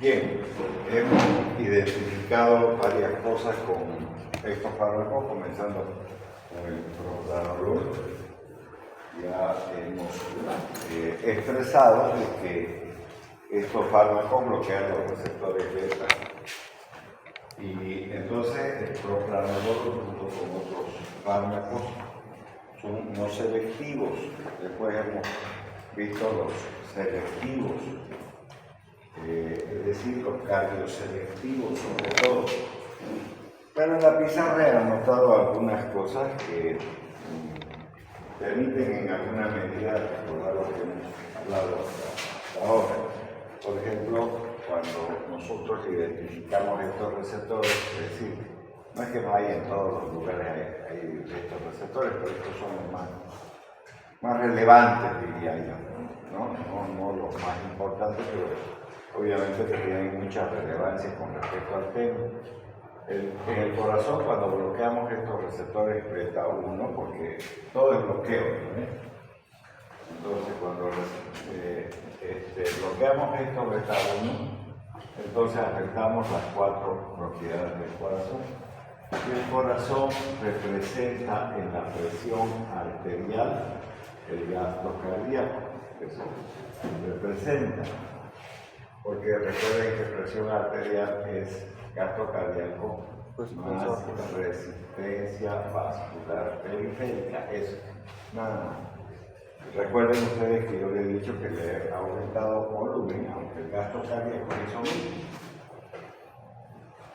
Bien, hemos identificado varias cosas con estos fármacos, comenzando con el propranolol. Ya hemos expresado de que estos fármacos bloquean los receptores beta. Y entonces el propranolol junto con otros fármacos son no selectivos. Después hemos visto los selectivos. Es decir, los cardioselectivos sobre todo. Pero en la pizarra he anotado algunas cosas que permiten en alguna medida recordar lo que hemos hablado hasta ahora. Por ejemplo, cuando nosotros identificamos estos receptores, es decir, no es que no hay en todos los lugares hay estos receptores, pero estos son los más relevantes, diría yo, no los más importantes, pero obviamente que tienen mucha relevancia con respecto al tema. En el corazón, cuando bloqueamos estos receptores beta 1, porque todo es bloqueo, entonces cuando bloqueamos estos beta 1, entonces afectamos las 4 propiedades del corazón. Y el corazón representa en la presión arterial el gasto cardíaco, eso representa. Porque recuerden que presión arterial es gasto cardíaco más resistencia vascular periférica, eso, nada más. Recuerden ustedes que yo les he dicho que le he aumentado volumen, aunque el gasto cardíaco es lo mismo.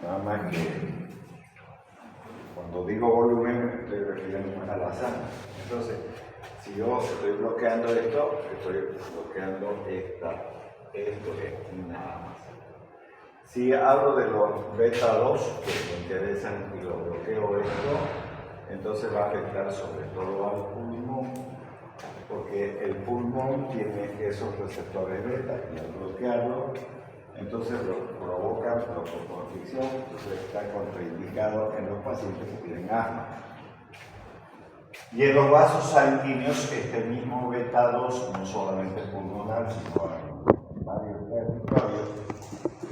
Nada más que cuando digo volumen me estoy refiriendo más a la sangre. Entonces, si yo estoy bloqueando esto, estoy bloqueando esto es nada más. Si hablo de los beta 2 que me interesan y lo bloqueo esto, entonces va a afectar sobre todo al pulmón, porque el pulmón tiene esos receptores beta y al bloquearlo, entonces lo provoca broncoconstricción, entonces está contraindicado en los pacientes que tienen asma. Y en los vasos sanguíneos, este mismo beta 2 no solamente pulmonar, sino varios territorios,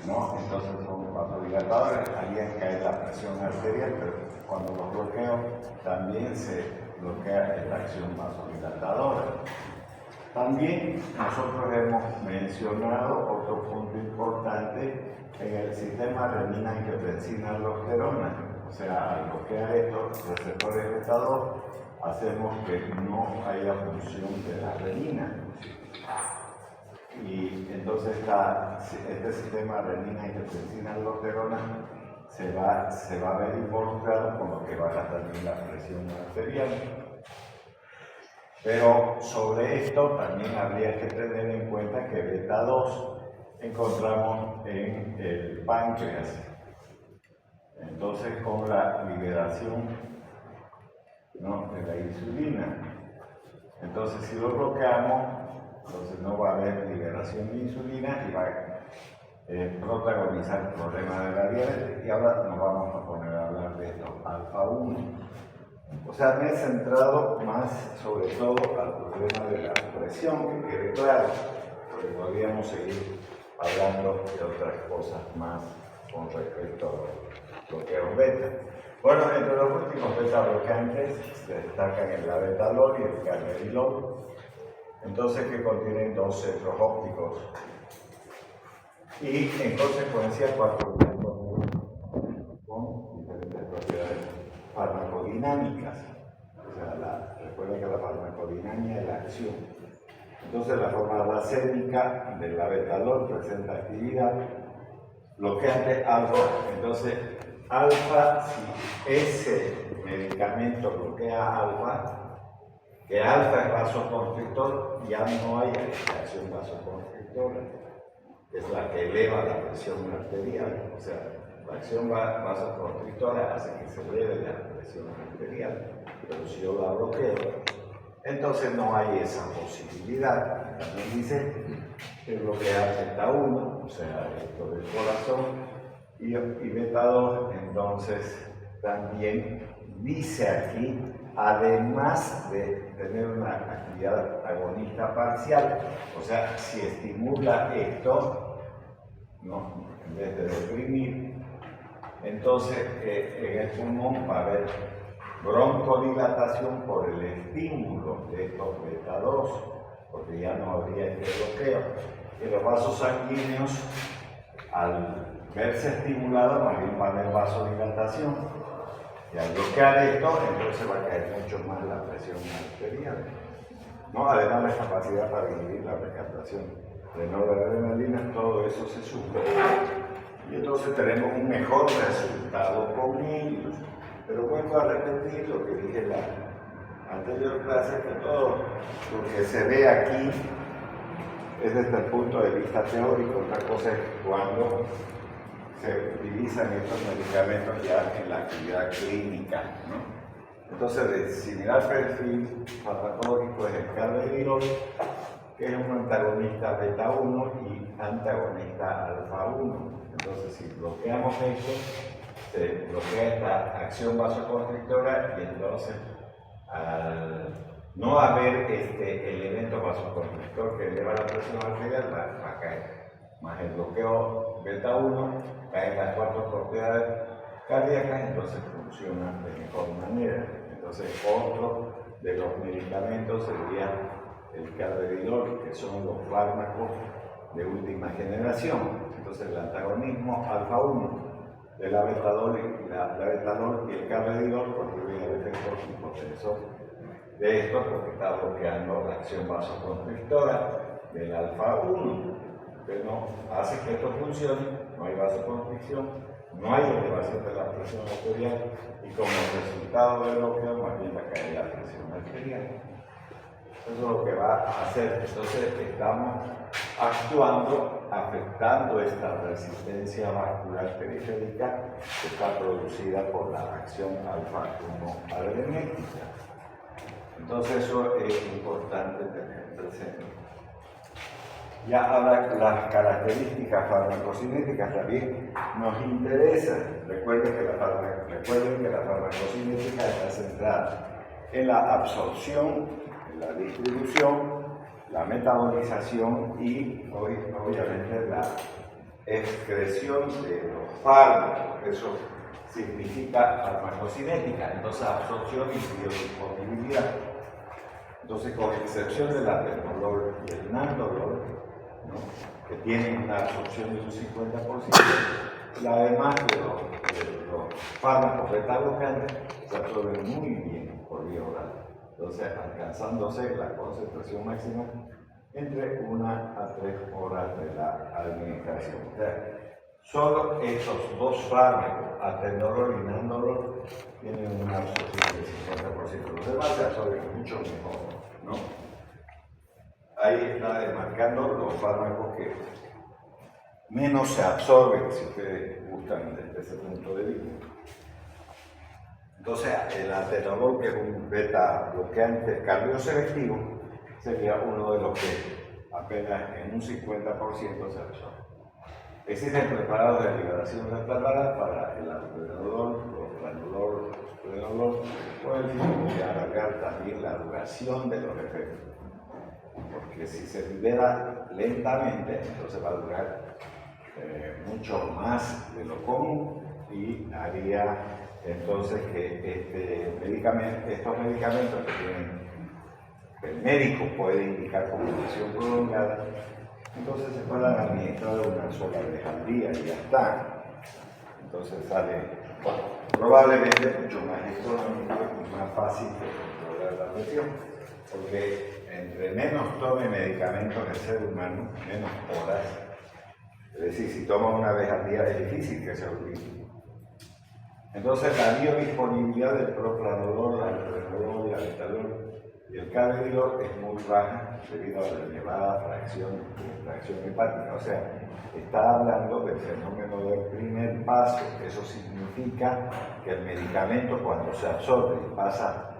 entonces son vasodilatadores, ahí cae la presión arterial, pero cuando los bloqueo también se bloquea esta acción vasodilatadora. También nosotros hemos mencionado otro punto importante en el sistema renina-angiotensina-aldosterona, o sea, al bloquear estos receptores beta 2 hacemos que no haya función de la renina. Y entonces este sistema renina-angiotensina-aldosterona se va a ver involucrado con lo que baja también la presión arterial. Pero sobre esto también habría que tener en cuenta que beta 2 encontramos en el páncreas. Entonces con la liberación de la insulina. Entonces si lo bloqueamos, entonces no va a haber liberación de insulina y va a protagonizar el problema de la diabetes. Y ahora nos vamos a poner a hablar de esto, alfa 1. O sea, me he centrado más sobre todo al problema de la presión, que quede claro, porque podríamos seguir hablando de otras cosas más con respecto a bloqueos beta. Bueno, entre los últimos beta bloqueantes se destacan el labetalol y el carvedilol. Entonces, que contienen 2 centros ópticos y en consecuencia 4 con diferentes propiedades farmacodinámicas. O sea, recuerden que la farmacodinámica es la acción. Entonces, la forma racémica del labetalol presenta actividad bloqueante alfa. Entonces, alfa, si ese medicamento bloquea alfa, que alfa es vasoconstrictor, ya no hay acción vasoconstrictora, que es la que eleva la presión arterial. O sea, la acción vasoconstrictora hace que se eleve la presión arterial, pero si yo la bloqueo, entonces no hay esa posibilidad. También dice que bloquea beta 1, o sea, esto del corazón, y beta 2, entonces también dice aquí, además de tener una actividad agonista parcial, o sea, si estimula esto, ¿no? En vez de deprimir. Entonces, en el pulmón va a haber broncodilatación por el estímulo de estos beta 2, porque ya no habría este bloqueo. Y los vasos sanguíneos, al verse estimulados, más bien va a haber vasodilatación. Y al bloquear esto, entonces va a caer mucho más la presión arterial, ¿no? Además, la capacidad para inhibir la recaptación de noradrenalina, todo eso se sube. Y entonces tenemos un mejor resultado con ellos. Pero vuelvo a repetir lo que dije en la anterior clase, que todo lo que se ve aquí es desde el punto de vista teórico. Otra cosa es cuando se utilizan estos medicamentos ya en la actividad clínica, ¿no? Entonces, de similar perfil farmacológico es el carvedilol, que es un antagonista beta 1 y antagonista alfa 1. Entonces, si bloqueamos esto, se bloquea esta acción vasoconstrictora y entonces, al no haber este elemento vasoconstrictor que eleva la presión arterial, va a caer. Más el bloqueo beta 1, caen las cuatro propiedades cardíacas, entonces funciona de mejor manera. Entonces, otro de los medicamentos sería el carvedilol, que son los fármacos de última generación. Entonces, el antagonismo alfa 1 de la beta-2 y el carvedilol contribuye al efecto hipotensor de esto, porque está bloqueando la acción vasoconstrictora del alfa 1, que no hace que esto funcione. No hay vasoconstricción, no hay elevación de la presión arterial y como resultado del bloqueo más bien va a caer la presión arterial. Eso es lo que va a hacer. Entonces estamos actuando, afectando esta resistencia vascular periférica que está producida por la acción alfa-1 adrenética. Entonces eso es importante tener presente. Ya ahora las características farmacocinéticas también nos interesan. Recuerden que la farmacocinética está centrada en la absorción, en la distribución, la metabolización y obviamente la excreción de los fármacos. Eso significa farmacocinética. Entonces, absorción y biodisponibilidad. Entonces, con excepción del atenolol y el nandolol, ¿no?, que tienen una absorción de un 50%, la demás de los fármacos beta-blocantes se absorben muy bien por vía oral. Entonces, alcanzándose la concentración máxima entre 1 a 3 horas de la administración. O sea, solo estos dos fármacos, atenolol y nandolol, tienen una absorción del 50%. Los demás se absorben mucho mejor, ¿no? Ahí está demarcando los fármacos que menos se absorben, si ustedes gustan desde ese punto de vista. Entonces, el atenolol, que es un beta bloqueante cardioselectivo, sería uno de los que apenas en un 50% se absorbe. Existen preparados de liberación retardada para el alprazolam, los pranolol, los prenolol, con el fin de alargar también la duración de los efectos. Porque si se libera lentamente, entonces va a durar mucho más de lo común y haría entonces que estos medicamentos que el médico puede indicar como acción prolongada, entonces se puedan administrar una sola vez al día y ya está. Entonces sale, bueno, probablemente mucho más económico y más fácil de controlar la presión, porque entre menos tome medicamentos el ser humano, menos horas. Es decir, si toma una vez al día es difícil que se olvide. Entonces la biodisponibilidad del propranolol, la alprazolam, la betalol y el carvedilol es muy baja debido a la elevada fracción hepática. O sea, está hablando del fenómeno del primer paso. Eso significa que el medicamento, cuando se absorbe y pasa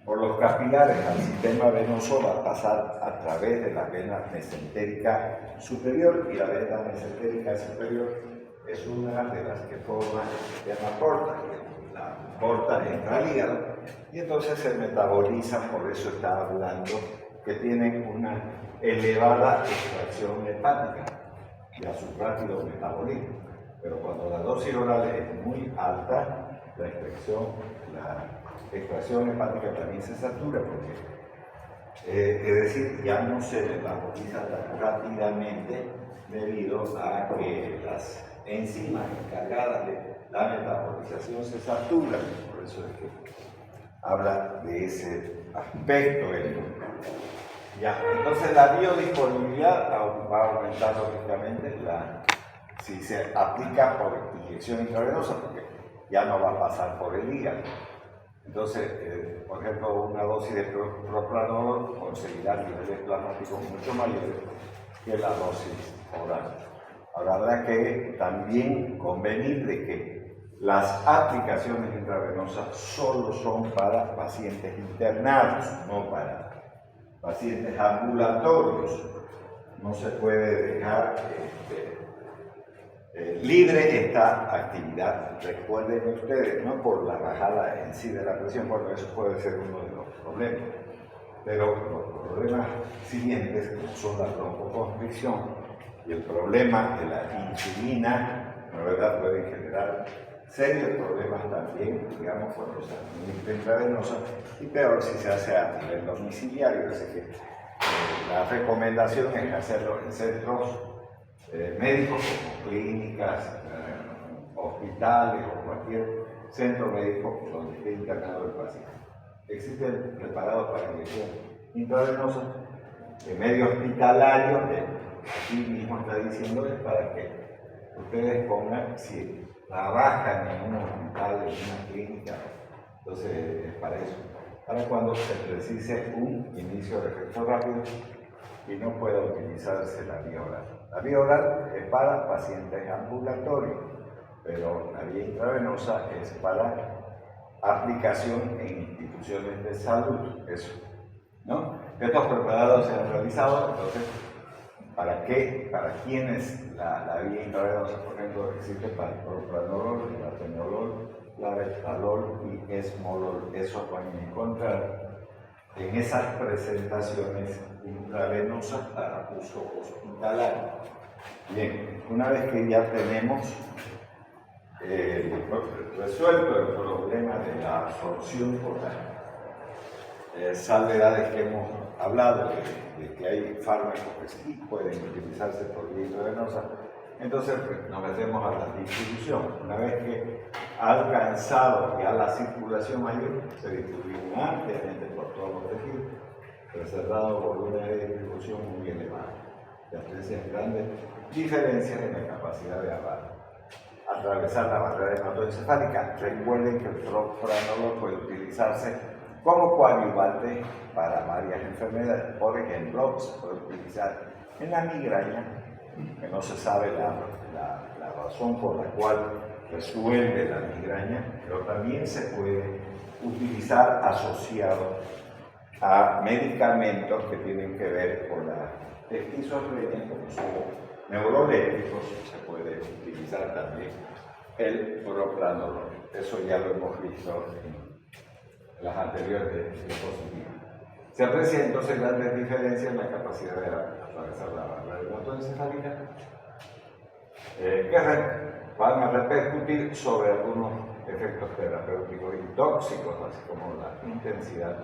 por los capilares al sistema venoso, va a pasar a través de la vena mesentérica superior, y la vena mesentérica superior es una de las que forma la porta. La porta entra al hígado y entonces se metaboliza. Por eso está hablando que tienen una elevada extracción hepática. y a su rápido metabolismo. Pero cuando la dosis oral es muy alta, la extracción hepática también se satura, porque, es decir, ya no se metaboliza tan rápidamente debido a que las enzimas encargadas de la metabolización se saturan. Por eso es que habla de ese aspecto. Ya, entonces la biodisponibilidad va a aumentar lógicamente si se aplica por inyección intravenosa, porque ya no va a pasar por el hígado. Entonces, por ejemplo, una dosis de propranolol conseguirá niveles plasmáticos mucho mayores que la dosis oral. Ahora habrá que también convenir de que las aplicaciones intravenosas solo son para pacientes internados, no para pacientes ambulatorios. No se puede dejar libre esta actividad. Recuerden ustedes, no por la bajada en sí de la presión, porque eso puede ser uno de los problemas, pero los problemas siguientes son la broncoconstricción y el problema de la insulina, la verdad, pueden generar serios problemas también, digamos, cuando se administra intravenosa, y peor si se hace a nivel domiciliario. Así que la recomendación es hacerlo en centros médicos como clínicas, hospitales o cualquier centro médico donde esté internado el paciente. Existen preparados para inyección intravenosa de medio hospitalario, aquí mismo está diciendo, es para que ustedes pongan, si trabajan en un hospital, en una clínica, entonces es para eso, para cuando se precise un inicio de efecto rápido y no pueda utilizarse la vía oral. La vía oral es para pacientes ambulatorios, pero la vía intravenosa es para aplicación en instituciones de salud. Eso, ¿no? Estos preparados se han realizado, entonces, ¿para qué? Para quienes la vía intravenosa, por ejemplo, existe para el propranolol, el atenolol, la betalol y esmolol. Eso van a encontrar en esas presentaciones intravenosas para uso hospitalario. Bien, una vez que ya tenemos resuelto el problema de la absorción por las salvedades que hemos hablado, de que hay fármacos que sí pueden utilizarse por vía intravenosa, entonces nos metemos a la distribución. Una vez que ha alcanzado ya la circulación mayor, se distribuye ampliamente por todos los tejidos, preservado por una distribución muy elevada. Ya aprecian grandes diferencias en la capacidad de atravesar la barrera hematoencefálica. Recuerden que el propranolol puede utilizarse como coadyuvante para varias enfermedades. Por ejemplo, se puede utilizar en la migraña, que no se sabe la razón por la cual resuelve la migraña, pero también se puede utilizar asociado a medicamentos que tienen que ver con la esquizofrenia, como son neurolépticos. Se puede utilizar también el propranolol. Eso ya lo hemos visto en las anteriores diapositivas. Se aprecia entonces grandes diferencias en la capacidad de atravesar la barrera hematoencefálica que van a repercutir sobre algunos efectos terapéuticos y tóxicos, así como la intensidad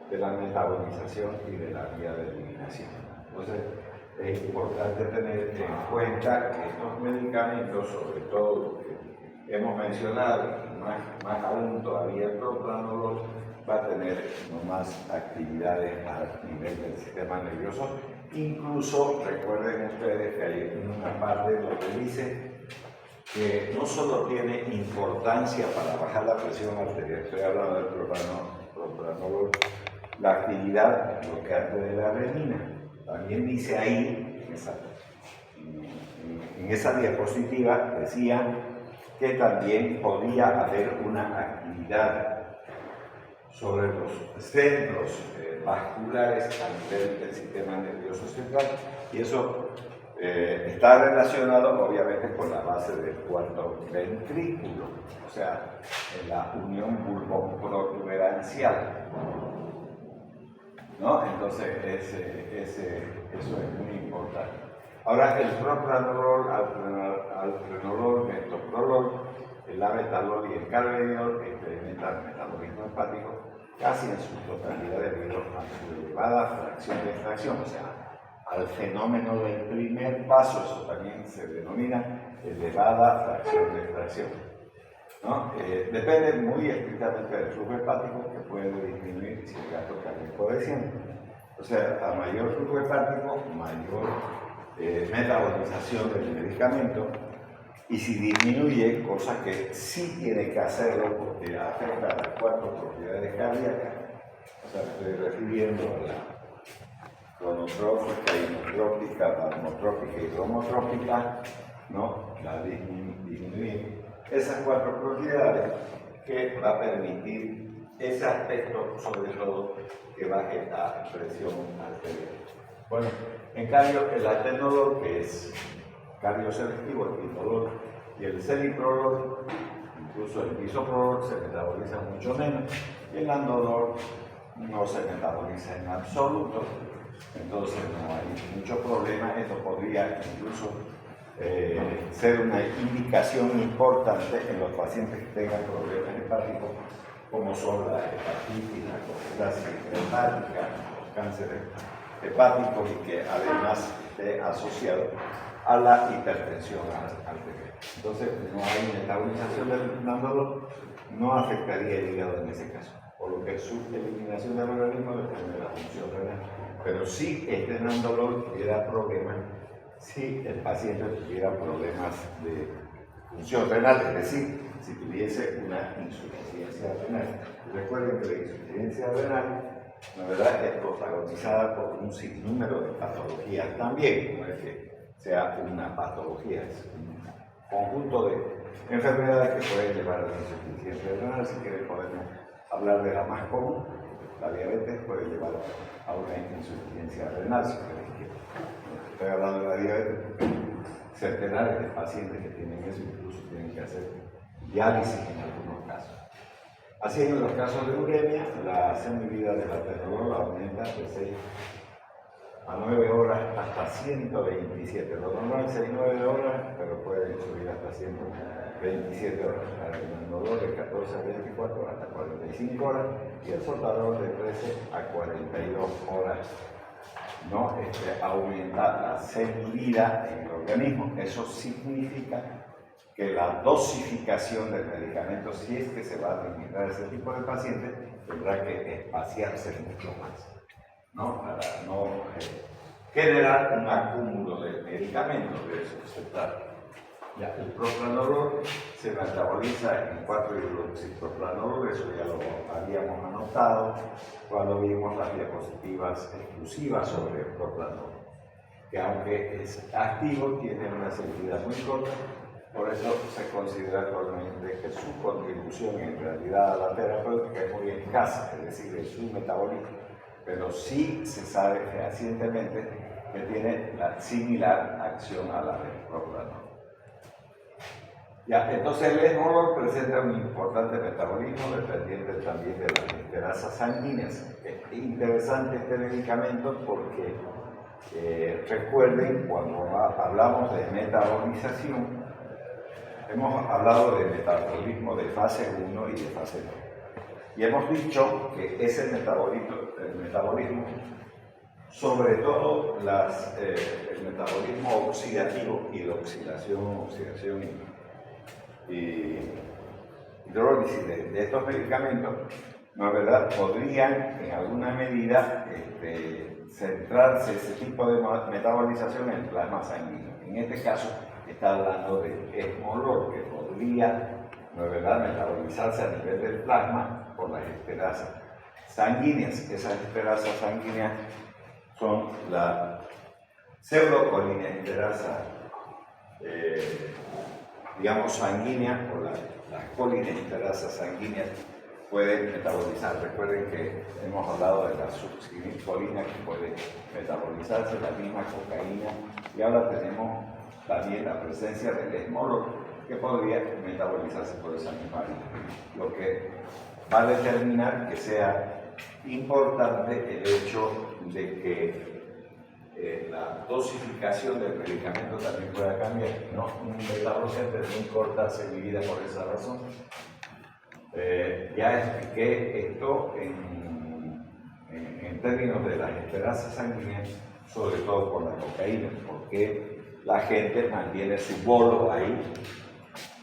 de la metabolización y de la vía de eliminación. Entonces, es importante tener en cuenta que estos medicamentos, sobre todo los que hemos mencionado, más aún todavía el propranolol, va a tener más actividades a nivel del sistema nervioso. Incluso recuerden ustedes que hay una parte donde dice que no solo tiene importancia para bajar la presión arterial, estoy hablando del propranolol, la actividad bloqueante de la renina. También dice ahí, en esa diapositiva, decía que también podía haber una actividad sobre los centros vasculares a nivel del sistema nervioso central, y eso está relacionado obviamente con la base del cuarto ventrículo, o sea, en la unión bulboprotuberancial, ¿no? Entonces eso es muy importante. Ahora, el propranolol, alpranolol, metoprolol, el labetalol y el carvedilol experimentan metabolismo hepático casi en su totalidad debido a su elevada fracción de extracción, o sea, al fenómeno del primer paso. Eso también se denomina elevada fracción de extracción, ¿no? Depende muy estrictamente del flujo hepático, que puede disminuir si el gasto cardíaco desciende. O sea, a mayor flujo hepático, mayor metabolización del medicamento, y si disminuye, cosa que sí tiene que hacerlo porque afecta a las 4 propiedades cardíacas, o sea, me estoy refiriendo a la cronotrópica, inotrópica, palmotrópica y bromotrópica, ¿no? La disminuir esas 4 propiedades, que va a permitir ese aspecto, sobre todo, que baje la presión arterial. Bueno, en cambio, el atenolol, que es cardioselectivo, el quinolol y el celiprolol, incluso el bisoprolol, se metaboliza mucho menos, y el andolol no se metaboliza en absoluto, entonces no hay mucho problema. Esto podría incluso ser una indicación importante en los pacientes que tengan problemas hepáticos, como son la hepatitis, la colitis hepática, los cánceres hepáticos, y que además esté asociado a la hipertensión arterial. Entonces, no hay metabolización del andolol, no afectaría el hígado en ese caso, por lo que su eliminación del organismo depende de la función renal. Pero si este andolol tuviera problemas, si el paciente tuviera problemas de función renal, es decir, si tuviese una insuficiencia renal. Recuerden que la insuficiencia renal, la verdad, es protagonizada por un sinnúmero de patologías también, no es que sea una patología, es un conjunto de enfermedades que pueden llevar a la insuficiencia renal. Si quieren, podemos hablar de la más común. La diabetes puede llevar a una insuficiencia renal, si queréis. Estoy hablando de la diabetes, centenares de pacientes que tienen eso, incluso tienen que hacer diálisis en algunos casos. Así, en los casos de uremia, la semivida del atenolol aumenta de 6 a 9 horas hasta 127. Lo normal es 6-9 horas, pero puede subir hasta 127 horas. El andolol de 14 a 24 hasta 45 horas, y el sotalol de 13 a 42 horas. ¿No? Aumenta la semivida en el organismo. Eso significa que la dosificación del medicamento, si es que se va a administrar a ese tipo de pacientes, tendrá que espaciarse mucho más, ¿no? Para no generar un acúmulo de medicamentos. De eso se trata. Ya, el propranolol se metaboliza en 4-hidroxipropranolol, eso ya lo habíamos anotado cuando vimos las diapositivas exclusivas sobre el propranolol, que aunque es activo, tiene una selectividad muy corta, por eso se considera actualmente que su contribución en realidad a la terapéutica es muy escasa, es decir, en su metabolismo, pero sí se sabe fehacientemente que tiene la similar acción a la del propranolol. Ya, entonces el esmolol presenta un importante metabolismo dependiente también de las esterasas sanguíneas. Es interesante este medicamento porque recuerden, cuando hablamos de metabolización, hemos hablado de metabolismo de fase 1 y de fase 2. Y hemos dicho que ese metabolismo, sobre todo el metabolismo oxidativo y la oxidación y hidrólisis de estos medicamentos, ¿no es verdad?, podrían en alguna medida centrarse ese tipo de metabolización en el plasma sanguíneo. En este caso está hablando de esmolol, que podría, ¿no es verdad?, metabolizarse a nivel del plasma por las esterasas sanguíneas. Esas esterasas sanguíneas son la pseudocolinesterasa sanguínea, o las colinesterasas sanguíneas pueden metabolizar. Recuerden que hemos hablado de la succinilcolina, que puede metabolizarse, la misma cocaína, y ahora tenemos también la presencia del esmolol, que podría metabolizarse por esa misma vía, lo que va a determinar que sea importante el hecho de que la dosificación del medicamento también pueda cambiar, ¿no? Un beta-bloqueante es muy corta vida por esa razón. Ya expliqué esto en términos de las esperanzas sanguíneas, sobre todo por la cocaína, porque la gente mantiene su bolo ahí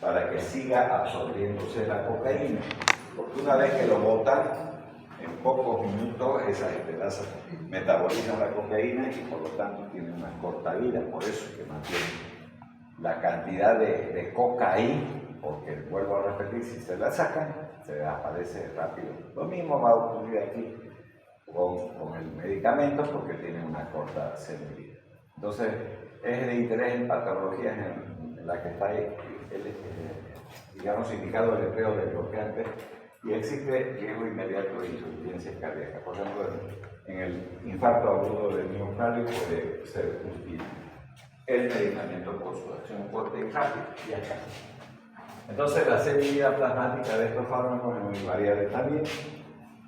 para que siga absorbiéndose la cocaína, porque una vez que lo botan, en pocos minutos esas esperanzas metabolizan la cocaína y por lo tanto tienen una corta vida, por eso es que mantienen la cantidad de coca ahí, porque vuelvo a repetir, si se la sacan, se desaparece rápido. Lo mismo va a ocurrir aquí con el medicamento, porque tiene una corta semivida. Entonces, es de interés en patologías en las que está digamos, indicado el empleo de bloqueantes y existe riesgo inmediato de insuficiencia cardíaca. Por ejemplo, en el infarto agudo del miocardio puede ser útil el medicamento por su acción fuerte y rápida. Y acá. Entonces, la semivida plasmática de estos fármacos es muy variable también,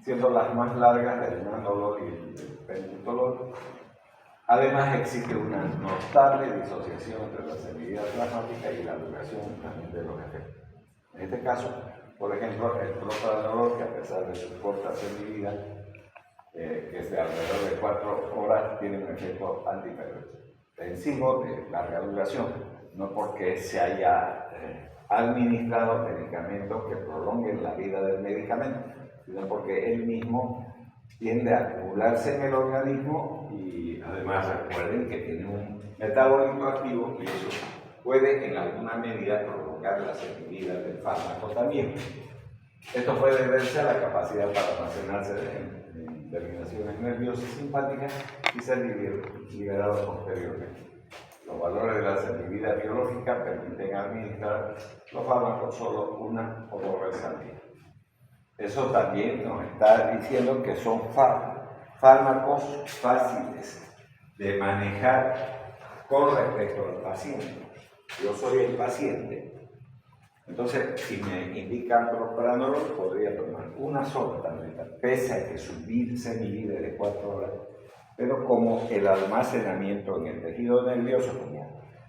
siendo las más largas el nanolol y el pentosolol. Además, existe una notable disociación entre la semivida plasmática y la duración también de los efectos. En este caso, por ejemplo, el propranolol, que a pesar de su corta semivida, que es de alrededor de 4 horas, tiene un efecto antihipertensivo de larga duración, no porque se haya administrado medicamentos que prolonguen la vida del medicamento, sino porque él mismo tiende a acumularse en el organismo y además recuerden que tiene un metabolismo activo y eso puede en alguna medida prolongar la semivida del fármaco también. Esto puede deberse a la capacidad para almacenarse en terminaciones nerviosas simpáticas y ser liberado posteriormente. Los valores de la semivida biológica permiten administrar los fármacos solo 1 o 2 veces al día. Eso también nos está diciendo que son fármacos fáciles de manejar con respecto al paciente. Yo soy el paciente. Entonces, si me indican propranolol, podría tomar una sola tableta, pese a que su semivida es de 4 horas, pero como el almacenamiento en el tejido nervioso,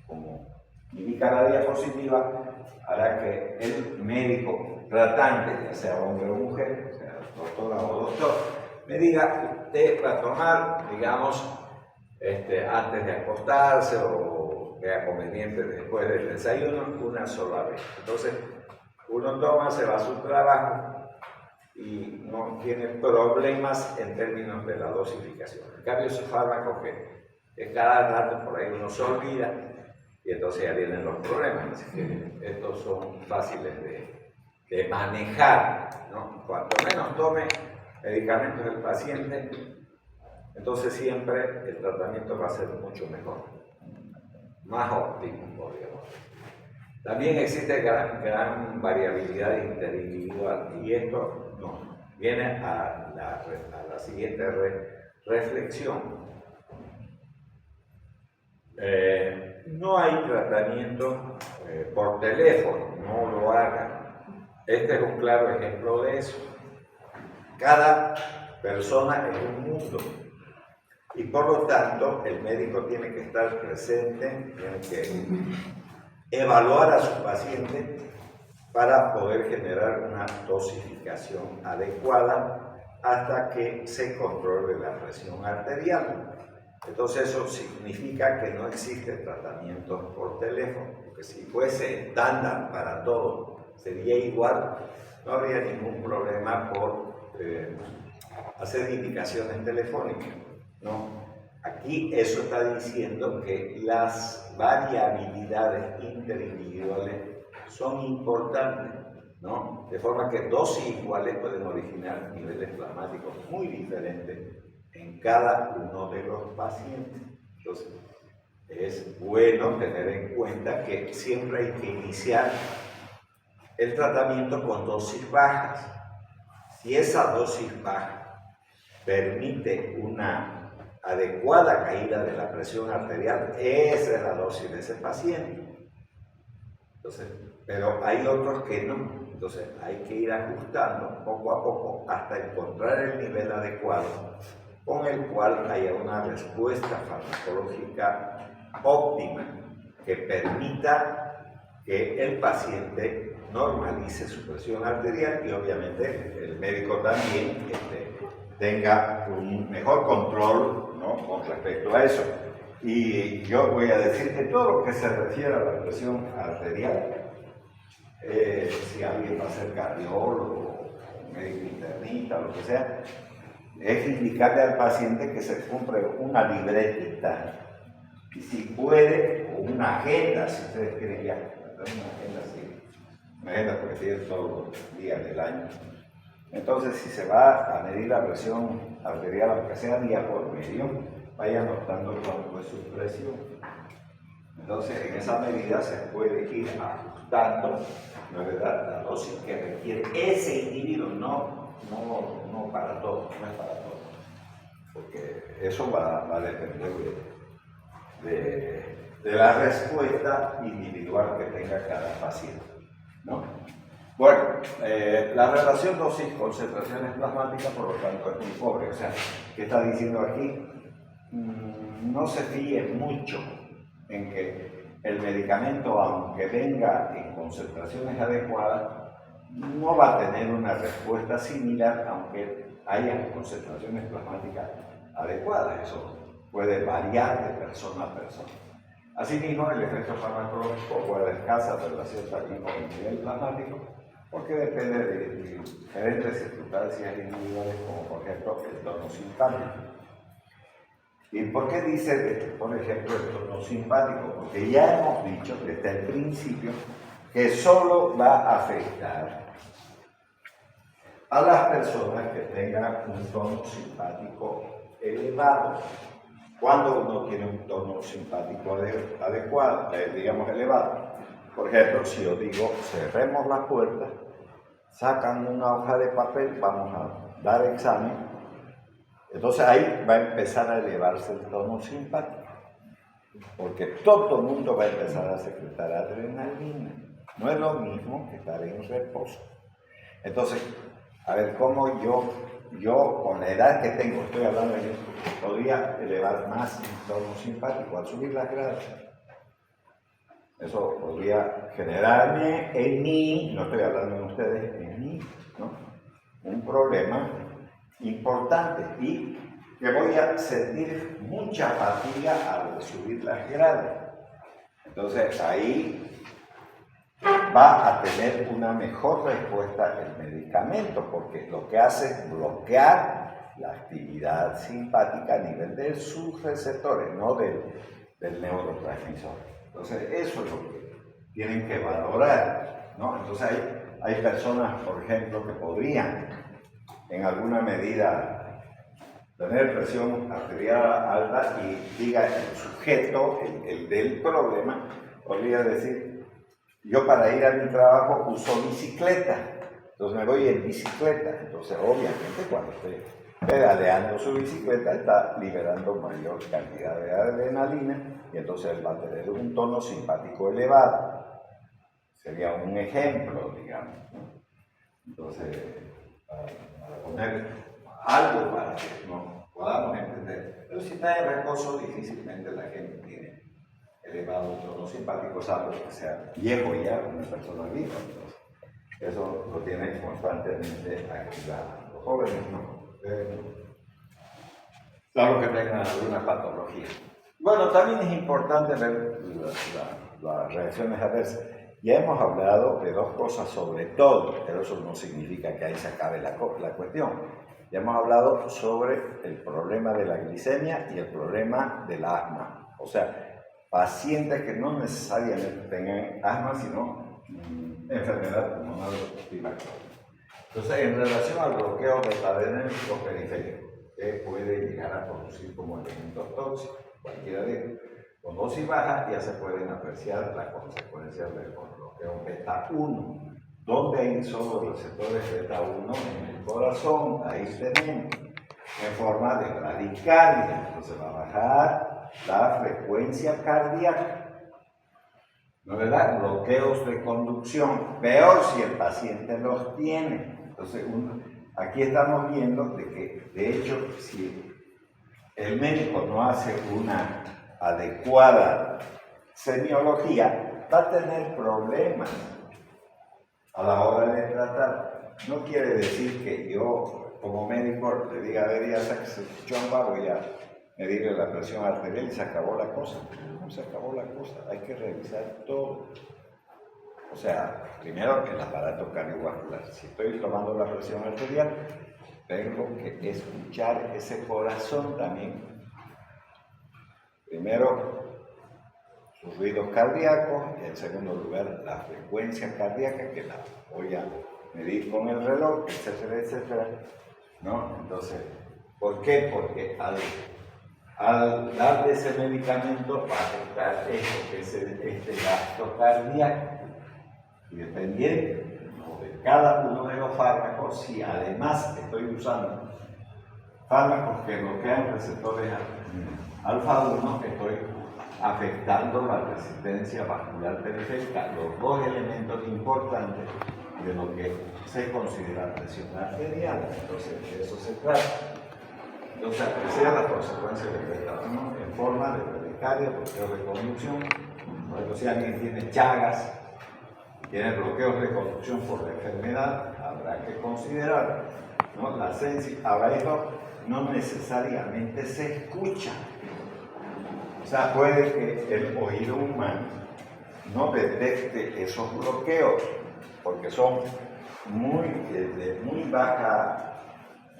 como indica la diapositiva, hará que el médico tratante, ya sea hombre o mujer, o sea doctora o doctor, me diga, usted va a tomar, digamos, antes de acostarse o vea conveniente después del desayuno, una sola vez. Entonces, uno toma, se va a su trabajo y no tiene problemas en términos de la dosificación. En cambio, esos fármacos que cada rato por ahí uno se olvida y entonces ya vienen los problemas. Así que estos son fáciles de manejar, ¿no? Cuanto menos tome medicamentos el paciente, entonces siempre el tratamiento va a ser mucho mejor, más óptimo, podríamos decir. También existe gran variabilidad interindividual y esto nos viene a la siguiente reflexión. No hay tratamiento por teléfono, no lo hagan. Este es un claro ejemplo de eso. Cada persona es un mundo y por lo tanto el médico tiene que estar presente, tiene que evaluar a su paciente para poder generar una dosificación adecuada hasta que se controle la presión arterial. Entonces eso significa que no existe tratamiento por teléfono, porque si fuese estándar para todo, sería igual, no habría ningún problema por hacer indicaciones telefónicas, ¿no? Aquí eso está diciendo que las variabilidades interindividuales son importantes, ¿no? De forma que dosis iguales pueden originar niveles plasmáticos muy diferentes en cada uno de los pacientes. Entonces, es bueno tener en cuenta que siempre hay que iniciar el tratamiento con dosis bajas. Si esa dosis baja permite una adecuada caída de la presión arterial, esa es la dosis de ese paciente. Entonces, pero hay otros que no. Entonces hay que ir ajustando poco a poco hasta encontrar el nivel adecuado con el cual haya una respuesta farmacológica óptima que permita que el paciente normalice su presión arterial y obviamente el médico también tenga un mejor control, ¿no?, con respecto a eso. Y yo voy a decir que todo lo que se refiere a la presión arterial, si alguien va a ser cardiólogo, médico internista, lo que sea, es indicarle al paciente que se compre una libretita y si puede, o una agenda, si ustedes quieren ya, una agenda así, una agenda porque tiene todos los días del año. Entonces, si se va a medir la presión arterial, aunque sea día por medio, vaya notando cuánto es su presión. Entonces, en esa medida se puede ir ajustando, ¿no es verdad?, la dosis que requiere ese individuo, no para todos, no es para todos, porque eso va a depender de la respuesta individual que tenga cada paciente, ¿no? Bueno, la relación dosis-concentraciones plasmáticas, por lo tanto, es muy pobre. O sea, ¿qué está diciendo aquí? No se fíe mucho en que el medicamento, aunque venga en concentraciones adecuadas, no va a tener una respuesta similar, aunque haya concentraciones plasmáticas adecuadas. Eso puede variar de persona a persona. Asimismo, el efecto farmacológico guarda escasa relación también con el nivel plasmático, porque depende de diferentes circunstancias individuales, como por ejemplo el tono simpático. ¿Y por qué dice, por ejemplo, el tono simpático? Porque ya hemos dicho desde el principio que solo va a afectar a las personas que tengan un tono simpático elevado. Cuando uno tiene un tono simpático adecuado, digamos elevado. Por ejemplo, si yo digo, cerremos la puerta, sacan una hoja de papel, vamos a dar examen, entonces ahí va a empezar a elevarse el tono simpático, porque todo el mundo va a empezar a secretar adrenalina. No es lo mismo que estar en reposo. Entonces, a ver, ¿cómo yo con la edad que tengo, estoy hablando de esto, podría elevar más mi tono simpático al subir las gradas? Eso podría generarme en mí, no estoy hablando de ustedes, en mí, ¿no?, un problema importante y que voy a sentir mucha fatiga al subir las gradas. Entonces ahí va a tener una mejor respuesta el medicamento, porque lo que hace es bloquear la actividad simpática a nivel de sus receptores, no del neurotransmisor. Entonces, eso es lo que tienen que valorar, ¿no? Entonces, hay personas, por ejemplo, que podrían, en alguna medida, tener presión arterial alta y diga el sujeto, el del problema, podría decir, yo para ir a mi trabajo uso bicicleta, entonces me voy en bicicleta. Entonces, obviamente, cuando estoy pedaleando su bicicleta, está liberando mayor cantidad de adrenalina y entonces él va a tener un tono simpático elevado. Sería un ejemplo, digamos, ¿no? Entonces, para poner algo para que nos podamos entender. Pero si está en reposo, difícilmente la gente tiene elevado tono simpático, salvo que sea viejo ya, una persona vieja. Entonces, eso lo tiene constantemente activado. Los jóvenes no. Salvo que tengan alguna patología. Bueno, también es importante ver las reacciones adversas. Ya hemos hablado de dos cosas sobre todo, pero eso no significa que ahí se acabe la cuestión. Ya hemos hablado sobre el problema de la glicemia y el problema del asma. O sea, pacientes que no necesariamente tengan asma, sino enfermedad pulmonar obstructiva crónica. Entonces, en relación al bloqueo del adrenérgico periférico, que puede llegar a producir como elementos tóxicos, cualquiera de ellos, con dosis baja ya se pueden apreciar las consecuencias del bloqueo beta 1. ¿Dónde hay solo receptores beta 1? En el corazón, ahí tenemos, en forma de bradicardia. Entonces va a bajar la frecuencia cardíaca. ¿No es verdad? Bloqueos de conducción, peor si el paciente los tiene. Entonces, aquí estamos viendo de que, de hecho, si el médico no hace una adecuada semiología, va a tener problemas a la hora de tratar. No quiere decir que yo, como médico, le diga, a ver, ya sáquese su chompa, voy a medirle la presión arterial y se acabó la cosa. No se acabó la cosa, hay que revisar todo. O sea, primero el aparato cardiovascular. Si estoy tomando la presión arterial, tengo que escuchar ese corazón también. Primero, sus ruidos cardíacos, y en segundo lugar, la frecuencia cardíaca, que la voy a medir con el reloj, etcétera, etcétera. ¿No? Entonces, ¿por qué? Porque al darle ese medicamento va a afectar eso, que es este gasto cardíaco. Y dependiendo de cada uno de los fármacos, si además estoy usando fármacos que bloquean receptores alfa-1, estoy afectando la resistencia vascular periférica, los dos elementos importantes de lo que se considera presión arterial. Entonces, de eso se trata. Entonces, apreciar las consecuencias del beta-1 en forma de bradicardia, bloqueo de conducción. Por ejemplo, si alguien tiene Chagas, tiene bloqueos de conducción por la enfermedad, habrá que considerar, ¿no? Ahora, esto no necesariamente se escucha. O sea, puede que el oído humano no detecte esos bloqueos, porque son de muy baja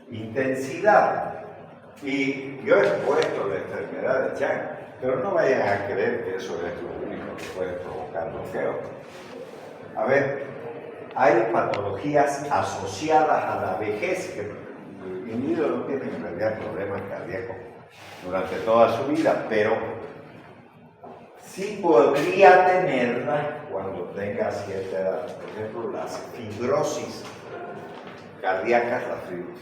intensidad. Y yo he expuesto la enfermedad de Chagas, pero no vayan a creer que eso es lo único que puede provocar bloqueo. A ver, hay patologías asociadas a la vejez, que el individuo no tiene en realidad problemas cardíacos durante toda su vida, pero sí podría tenerla cuando tenga cierta edad. Por ejemplo, las fibrosis cardíacas, las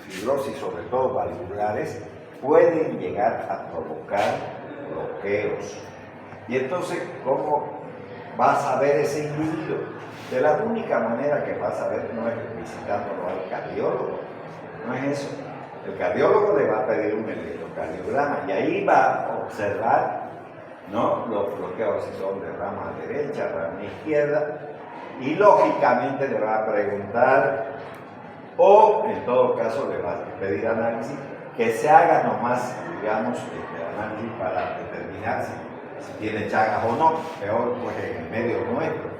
fibrosis sobre todo valvulares, pueden llegar a provocar bloqueos. Y entonces, ¿cómo va a saber ese individuo? De la única manera que va a saber no es visitándolo al cardiólogo, no es eso. El cardiólogo le va a pedir un electrocardiograma y ahí va a observar, ¿no?, los bloqueos, si son de rama derecha, rama izquierda, y lógicamente le va a preguntar, o en todo caso le va a pedir análisis, que se haga nomás, digamos, el análisis para determinar si tiene Chagas o no, peor pues en el medio nuestro.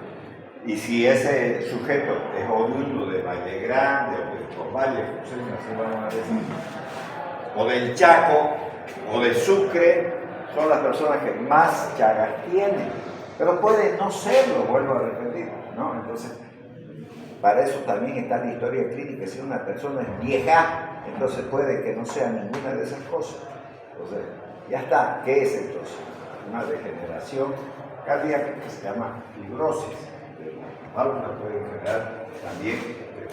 Y si ese sujeto es oriundo de Valle Grande o de Corvalle, así vamos a decir, o del Chaco o de Sucre, son las personas que más Chagas tienen. Pero puede no serlo, vuelvo a repetir, ¿no? Entonces, para eso también está la historia clínica. Si una persona es vieja, entonces puede que no sea ninguna de esas cosas. Entonces, ya está. ¿Qué es entonces? Una degeneración cardíaca que se llama fibrosis. La válvula puede generar también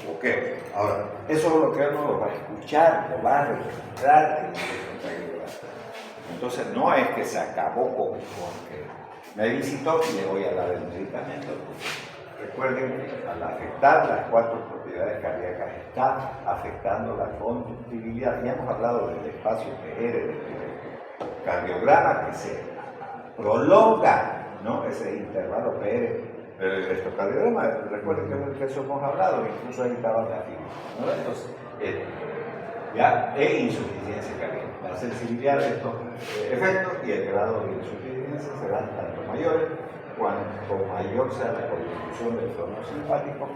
bloqueo. Ahora, esos bloqueos no los va a escuchar, lo va a registrar en el electrocardiograma. Entonces, no es que se acabó porque me visitó y le voy a dar el medicamento. Recuerden que al afectar las 4 propiedades cardíacas está afectando la conductividad. Ya hemos hablado del espacio PR, del cardiograma que se prolonga, ¿no?, ese intervalo PR. Pero el electrocardiograma, recuerden que eso hemos hablado, incluso ahí estaba la fibra, ¿no? Entonces, ya es insuficiencia cardíaca. La sensibilidad de estos efectos y el grado de insuficiencia serán tanto mayores cuanto mayor sea la contribución del tono simpático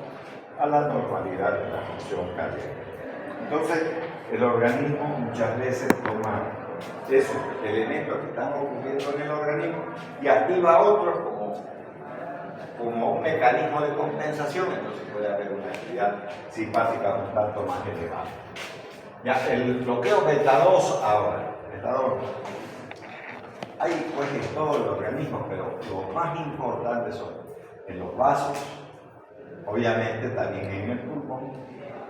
a la normalidad de la función cardíaca. Entonces, el organismo muchas veces toma esos elementos que están ocurriendo en el organismo y activa otros como un mecanismo de compensación, entonces puede haber una actividad simpática un tanto más elevada. Ya, el bloqueo beta-2 ahora, beta-2, hay pues en todo el organismo, pero lo más importante son en los vasos, obviamente también en el pulmón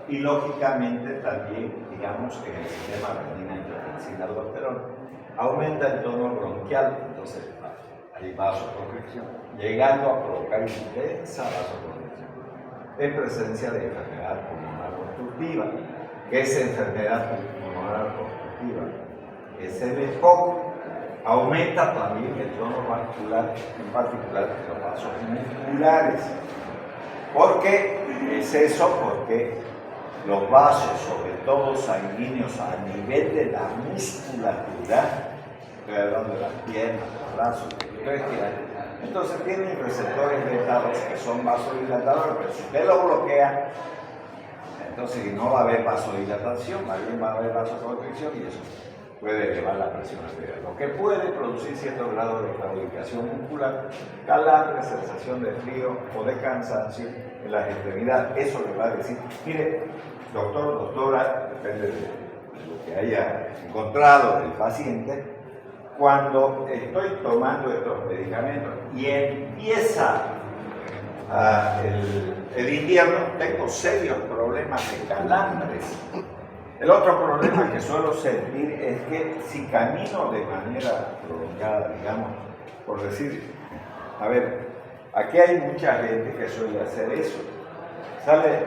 y lógicamente también, digamos, en el sistema renina-angiotensina-aldosterona. Aumenta el tono bronquial, entonces hay vasoconstricción, llegando a provocar intensa vasoconstricción en presencia de enfermedad pulmonar obstructiva. ¿Qué es enfermedad pulmonar obstructiva? es el EPOC, aumenta también el tono vascular, en particular los vasos musculares. ¿Por qué es eso? Porque los vasos, sobre todo sanguíneos, a nivel de la musculatura, estoy hablando de las piernas, los brazos, entonces tienen receptores beta-2 que son vasodilatadores, pero si usted lo bloquea, entonces no va a haber vasodilatación, más bien va a haber vasoconstricción y eso puede elevar la presión arterial, lo que puede producir cierto grado de claudicación muscular, calambre, sensación de frío o de cansancio en las extremidades. Eso le va a decir, mire, doctor, doctora, depende de lo que haya encontrado el paciente, cuando estoy tomando estos medicamentos y empieza el invierno, tengo serios problemas de calambres. El otro problema que suelo sentir es que si camino de manera prolongada, digamos, por decir, a ver, aquí hay mucha gente que suele hacer eso. Sale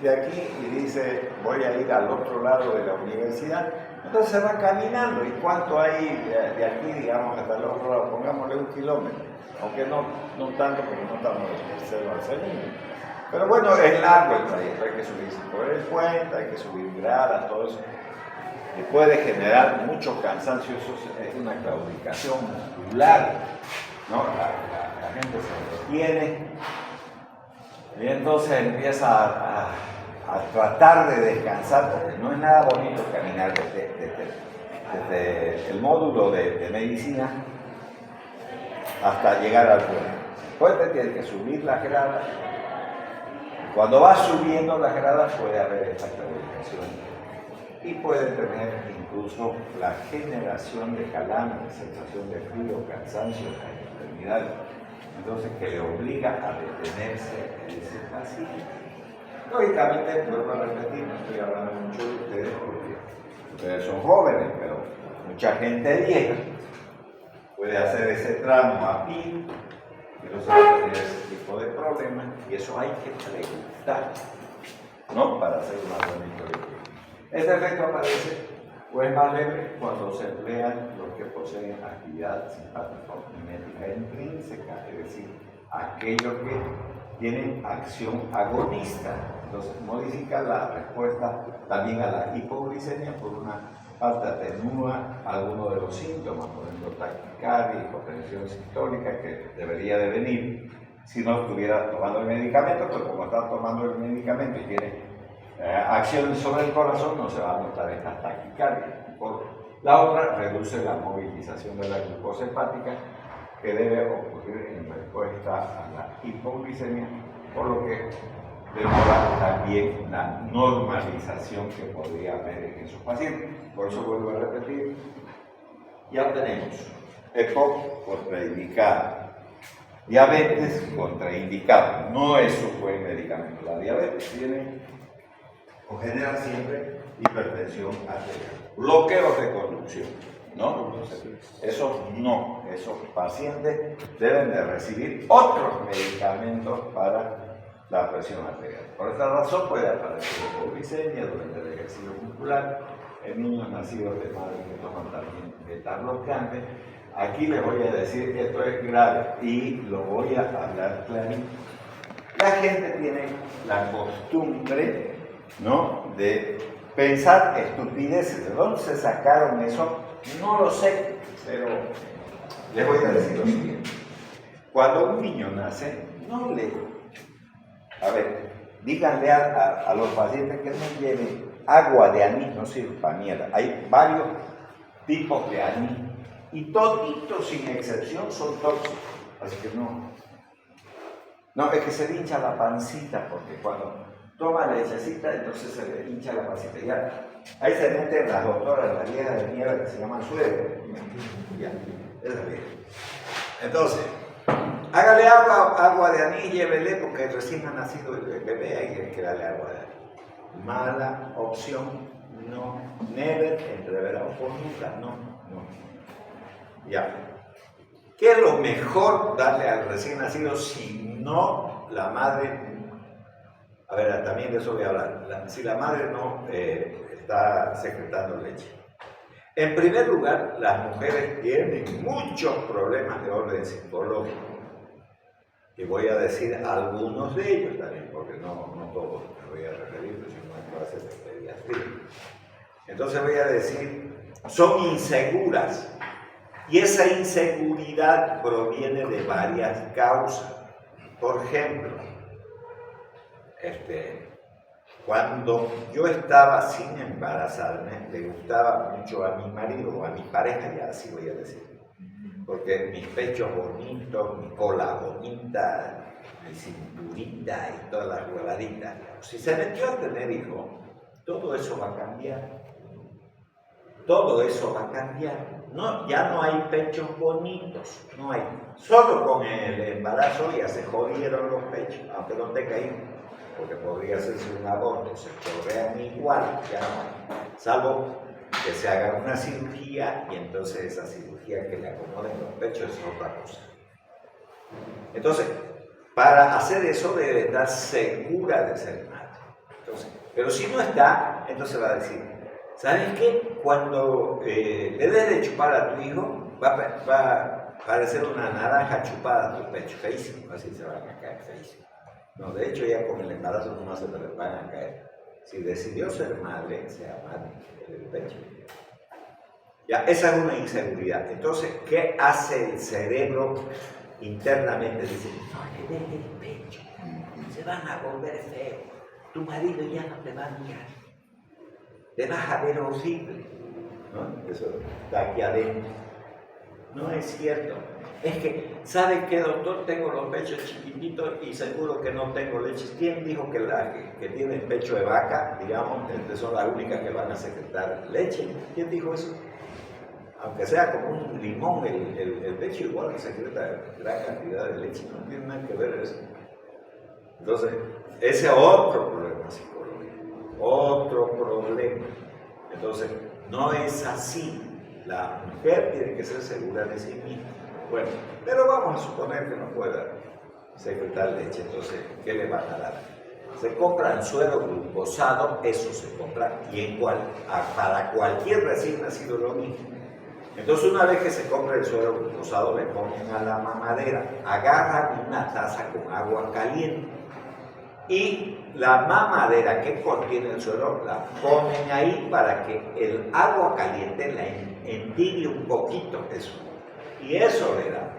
de aquí y dice, voy a ir al otro lado de la universidad, entonces se va caminando. ¿Y cuánto hay de aquí, digamos, hasta el otro lado? Pongámosle 1 kilómetro, aunque no tanto porque no estamos del tercero al segundo. Pero bueno, es largo el trayecto, hay que subirse por el puente, hay que subir gradas, todo eso. Y puede generar mucho cansancio, eso es una claudicación muscular, ¿no? La gente se detiene y entonces empieza a tratar de descansar, porque no es nada bonito caminar desde el módulo de medicina hasta llegar al puente. El puente tiene que subir las gradas. Cuando va subiendo las gradas puede haber esta claudicación y puede tener incluso la generación de calambre, sensación de frío, cansancio en las extremidades. Entonces, que le obliga a detenerse ese paciente. Lógicamente, vuelvo a repetir, no estoy hablando mucho de ustedes porque ustedes son jóvenes, pero mucha gente vieja puede hacer ese tramo a pie. Y no se va a tener ese tipo de problemas, y eso hay que preguntar, ¿no? Para hacer una buena historia. Este efecto aparece o es más leve cuando se emplean los que poseen actividad simpático-mimética intrínseca, es decir, aquellos que tienen acción agonista. Entonces, modifica la respuesta también a la hipoglicemia por una falta atenúa algunos de los síntomas, por ejemplo, taquicardia, hipotensión sistólica, que debería de venir si no estuviera tomando el medicamento, pero como está tomando el medicamento y tiene acción sobre el corazón, no se va a notar esta taquicardia. La otra reduce la movilización de la glucosa hepática, que debe ocurrir en respuesta a la hipoglicemia, por lo que demora también la normalización que podría haber en esos pacientes. Por eso vuelvo a repetir, ya tenemos EPOC contraindicado, diabetes contraindicado, no es un buen medicamento. La diabetes tiene o genera siempre hipertensión arterial, bloqueos de conducción, ¿no? Entonces, esos pacientes deben de recibir otros medicamentos para la presión arterial. Por esta razón puede aparecer hipoglicemia durante el ejercicio muscular en niños nacidos de madres que toman también beta-bloqueantes. Aquí les voy a decir que esto es grave y lo voy a hablar clarito. La gente tiene la costumbre, ¿no?, de pensar estupideces. ¿De dónde se sacaron eso? No lo sé, pero les voy a decir lo siguiente. Cuando un niño nace, no le... A ver, díganle a los pacientes que no lleven agua de anís, no sirve para mierda. Hay varios tipos de anís y toditos sin excepción son tóxicos. Así que no. No, es que se le hincha la pancita, porque cuando toma lechecita, entonces se le hincha la pancita. Ya. Ahí se meten las doctoras, las viejas de mierda que se llaman suegros. Ya, esa vieja. Entonces, hágale agua de anís, llévele, porque recién ha nacido el bebé, hay que darle agua de anís. Mala opción, no. Never, entreverado por nunca, no. Ya. ¿Qué es lo mejor darle al recién nacido si no la madre? A ver, también de eso voy a hablar. Si la madre no está secretando leche. En primer lugar, las mujeres tienen muchos problemas de orden psicológico. Y voy a decir algunos de ellos también, porque no todos me voy a referir, sino en clases de pediatría. Entonces voy a decir, son inseguras. Y esa inseguridad proviene de varias causas. Por ejemplo, cuando yo estaba sin embarazarme, le gustaba mucho a mi marido o a mi pareja, ya así voy a decir, porque mis pechos bonitos, mi cola bonita, mi cinturita y todas las huevaditas. Si se metió a tener hijos, todo eso va a cambiar. Todo eso va a cambiar. No, ya no hay pechos bonitos, no hay. Solo con el embarazo ya se jodieron los pechos, aunque no tenga hijos, porque podría hacerse un aborto, se chorrean igual, ya no hay. Salvo que se haga una cirugía y entonces esa cirugía que le acomoden los pechos es otra cosa. Entonces, para hacer eso debe estar segura de ser madre. Entonces, pero si no está, entonces va a decir, ¿sabes qué? Cuando le des de chupar a tu hijo, va a parecer una naranja chupada a tu pecho, feísimo, así se van a caer, feísimo. No, de hecho ya con el embarazo no se le van a caer. Si decidió ser madre, sea madre del pecho. Ya, esa es una inseguridad. Entonces, ¿qué hace el cerebro internamente? Dice, no le des el pecho, se van a volver feos. Tu marido ya no te va a mirar. Te vas a ver horrible, ¿no? Eso está aquí adentro. No es cierto. Es que, ¿sabe qué, doctor? Tengo los pechos chiquititos y seguro que no tengo leche. ¿Quién dijo que tiene el pecho de vaca, digamos, que son las únicas que van a secretar leche? ¿Quién dijo eso? Aunque sea como un limón, el pecho igual secreta gran cantidad de leche. No tiene nada que ver eso. Entonces, ese es otro problema psicológico. Otro problema. Entonces, no es así. La mujer tiene que ser segura de sí misma. Bueno, pero vamos a suponer que no pueda secretar leche. Entonces, ¿qué le van a dar? Se compran suero glucosado, eso se compra, y para cualquier recién nacido lo mismo. Entonces, una vez que se compra el suero glucosado, le ponen a la mamadera, agarran una taza con agua caliente y la mamadera que contiene el suero la ponen ahí para que el agua caliente la entibie un poquito eso. Y eso le da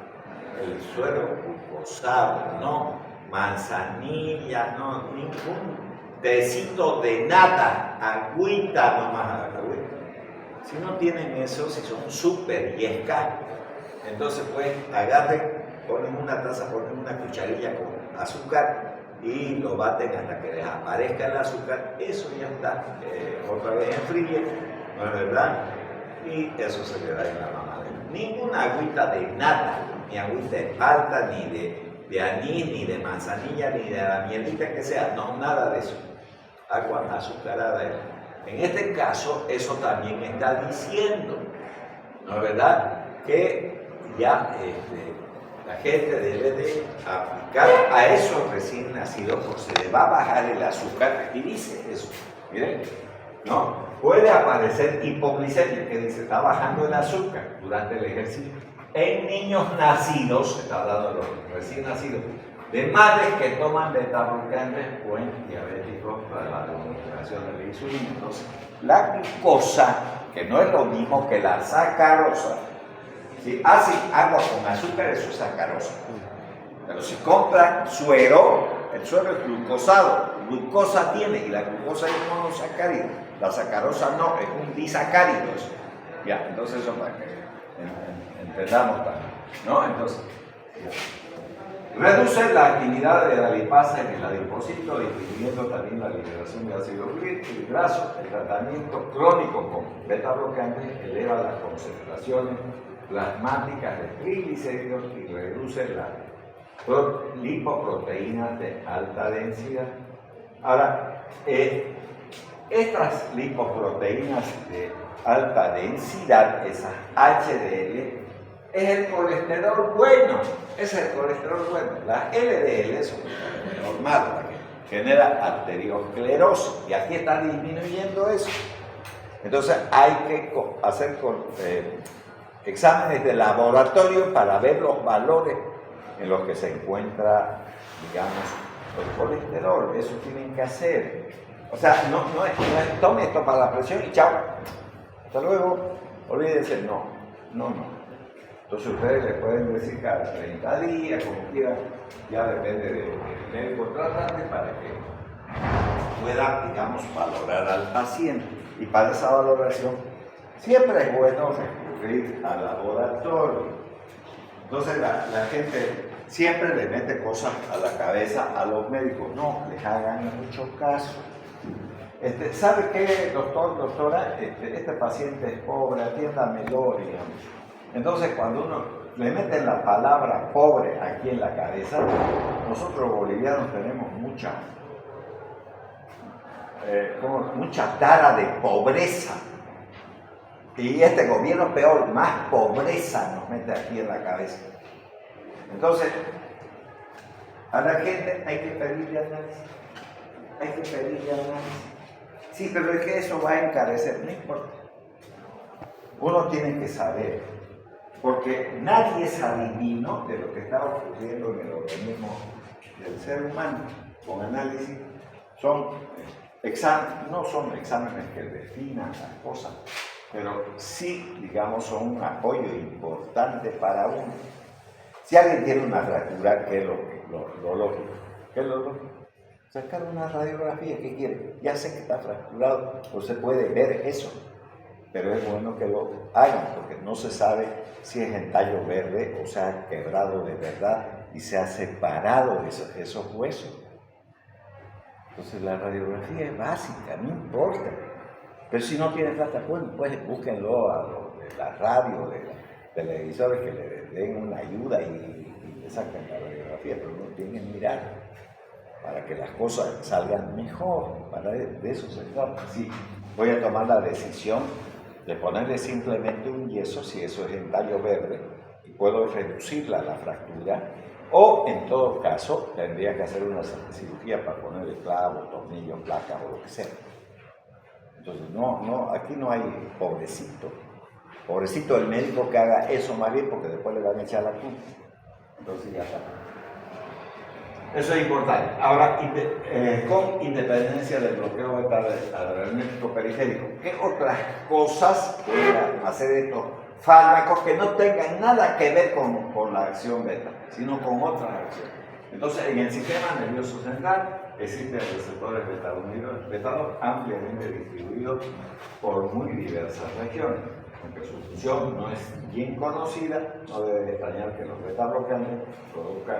el suero glucosado, no manzanilla, no ningún tecito de nada, agüita nomás, agüita. Si no tienen eso, si son súper yescas, entonces pues agarren, ponen una taza, ponen una cucharilla con azúcar y lo baten hasta que les aparezca el azúcar, eso ya está, otra vez enfríe, ¿no es verdad? Y eso se le da en la mamadera. Ninguna agüita de nada, ni agüita de palta, ni de anís, ni de manzanilla, ni de la mielita que sea, no, nada de eso. Agua azucarada. En este caso, eso también está diciendo, ¿no es verdad? Que ya la gente debe de aplicar a esos recién nacidos, porque se le va a bajar el azúcar, y dice eso, miren, ¿no? Puede aparecer hipoglicemia, que dice, está bajando el azúcar durante el ejercicio. En niños nacidos, está hablando de los recién nacidos, de madres que toman beta-glucantes o en diabéticos para la administración de la insulina. Entonces, la glucosa, que no es lo mismo que la sacarosa, si hacen agua con azúcar, eso es sacarosa. Pero si compran suero, el suero es glucosado, glucosa tiene, y la glucosa es monosacárido, la sacarosa no, es un disacárido. Ya, entonces eso para que entendamos también, ¿no? Entonces, reduce la actividad de la lipasa en el adipocito, disminuyendo también la liberación de ácido graso. El tratamiento crónico con beta-bloqueantes eleva las concentraciones plasmáticas de triglicéridos y reduce las lipoproteínas de alta densidad. Ahora, estas lipoproteínas de alta densidad, esas HDL, es el colesterol bueno, es el colesterol bueno. Las LDL son normal, que genera arteriosclerosis, y aquí está disminuyendo eso. Entonces hay que hacer exámenes de laboratorio para ver los valores en los que se encuentra, digamos, el colesterol. Eso tienen que hacer. O sea, no es tome esto para la presión y chao. Hasta luego. Olvídense, no. Entonces ustedes le pueden decir cada 30 días, como quieran, ya depende del médico tratante para que pueda, digamos, valorar al paciente. Y para esa valoración siempre es bueno recurrir al laboratorio. Entonces la gente siempre le mete cosas a la cabeza a los médicos. No les hagan mucho caso. ¿Sabe qué, doctor, doctora? Este paciente es pobre, atiéndamelo, digamos. Entonces, cuando uno le mete la palabra pobre aquí en la cabeza, nosotros bolivianos tenemos mucha tara de pobreza. Y este gobierno peor, más pobreza nos mete aquí en la cabeza. Entonces, a la gente hay que pedirle análisis. Sí, pero es que eso va a encarecer, no importa. Uno tiene que saber, porque nadie es adivino de lo que está ocurriendo en el organismo del ser humano. Con análisis no son exámenes que definan las cosas, pero sí, digamos, son un apoyo importante para uno. Si alguien tiene una fractura, ¿qué es lo lógico? Sacar una radiografía, ¿qué quiere? Ya sé que está fracturado, o se puede ver eso, pero es bueno que lo hagan, porque no se sabe si es en tallo verde o se ha quebrado de verdad y se ha separado esos huesos. Entonces la radiografía es básica, no importa. Pero si no tiene plata, bueno, pues búsquenlo a los de la radio, de los televisores que le den una ayuda y le saquen la radiografía, pero no tienen que mirar para que las cosas salgan mejor. De eso se trata. Sí, voy a tomar la decisión de ponerle simplemente un yeso, si eso es en tallo verde, y puedo reducirla la fractura, o en todo caso tendría que hacer una cirugía para ponerle clavos, tornillos, placas o lo que sea. Entonces, aquí no hay pobrecito el médico que haga eso más bien, porque después le van a echar la culpa. Entonces ya está. Eso es importante. Ahora, con independencia del bloqueo beta-adrenérgico periférico, ¿qué otras cosas pueden hacer estos fármacos que no tengan nada que ver con la acción beta, sino con otras acciones? Entonces, en el sistema nervioso central existen receptores beta-2 ampliamente distribuidos por muy diversas regiones. Aunque su función no es bien conocida, no debe extrañar que los beta-bloqueantes produzcan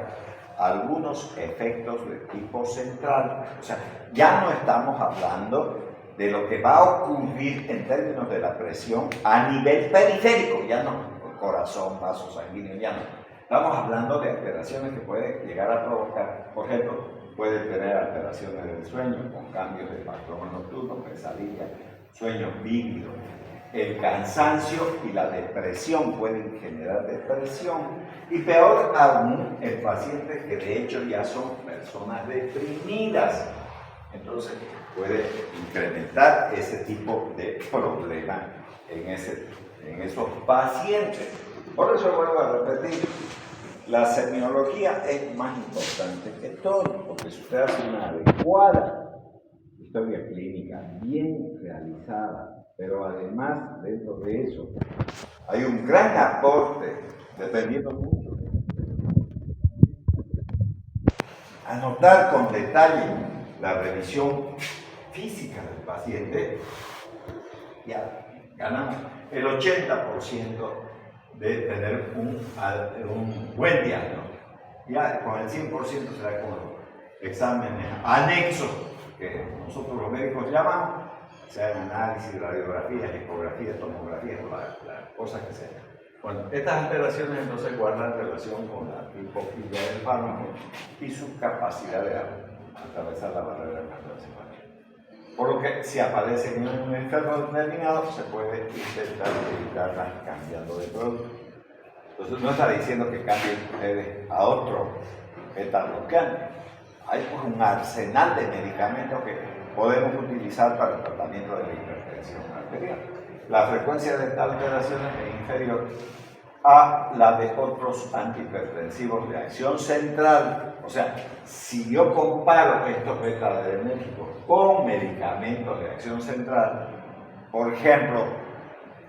algunos efectos de tipo central. O sea, ya no estamos hablando de lo que va a ocurrir en términos de la presión a nivel periférico, ya no, corazón, vaso sanguíneo, ya no. Estamos hablando de alteraciones que pueden llegar a provocar, por ejemplo, puede tener alteraciones del sueño con cambios de patrón nocturno, pesadilla, sueños vívidos. El cansancio y la depresión pueden generar depresión. Y peor aún, el paciente que de hecho ya son personas deprimidas. Entonces puede incrementar ese tipo de problema en esos pacientes. Por eso vuelvo a repetir, la semiología es más importante que todo, porque si usted hace una adecuada historia clínica bien realizada, pero además dentro de eso hay un gran aporte, dependiendo mucho. Anotar con detalle la revisión física del paciente, ya ganamos el 80% de tener un buen diagnóstico. Ya con el 100% será como exámenes anexos que nosotros los médicos llamamos, sean análisis, radiografías, ecografías, tomografías, las cosas que sean. Bueno, estas alteraciones entonces guardan relación con la tipofilia del fármaco y su capacidad de atravesar la barrera cardiovascular. Por lo que si aparece en un enfermo determinado, se puede intentar evitarlas cambiando de producto. Entonces no está diciendo que cambien ustedes a otro beta bloqueante. Hay pues un arsenal de medicamentos que podemos utilizar para el tratamiento de la hipertensión arterial. La frecuencia de estas alteraciones es inferior a la de otros antihipertensivos de acción central. O sea, si yo comparo estos beta-adrenérgicos con medicamentos de acción central, por ejemplo,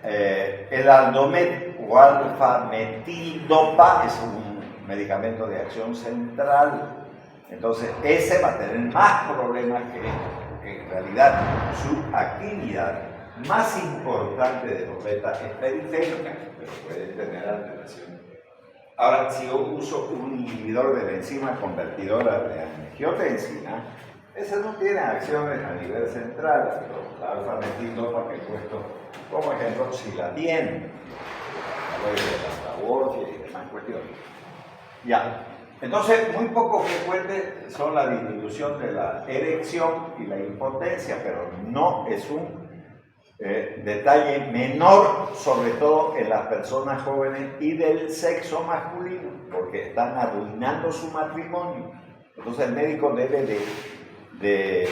el Aldomet o alfa-metildopa es un medicamento de acción central. Entonces, ese va a tener más problemas que esto, porque en realidad su actividad más importante de los beta es periférica, pero puede tener alteraciones. Ahora, si yo uso un inhibidor de la enzima convertidora de angiotensina, ese no tiene acciones a nivel central, pero la alfa-metildopa que he puesto como ejemplo sí la tiene. La Worfia y demás cuestiones. Ya. Entonces, muy poco frecuentes son la disminución de la erección y la impotencia, pero no es un detalle menor, sobre todo en las personas jóvenes y del sexo masculino, porque están arruinando su matrimonio. Entonces, el médico debe de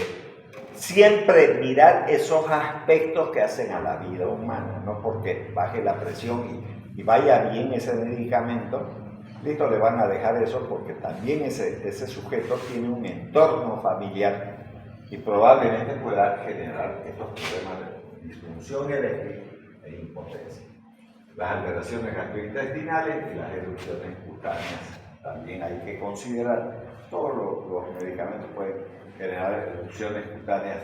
siempre mirar esos aspectos que hacen a la vida humana, no porque baje la presión y vaya bien ese medicamento. Listo, le van a dejar eso porque también ese sujeto tiene un entorno familiar y probablemente pueda generar estos problemas de disfunción eréctil e impotencia. Las alteraciones gastrointestinales y las erupciones cutáneas también hay que considerar. Todos los medicamentos pueden generar erupciones cutáneas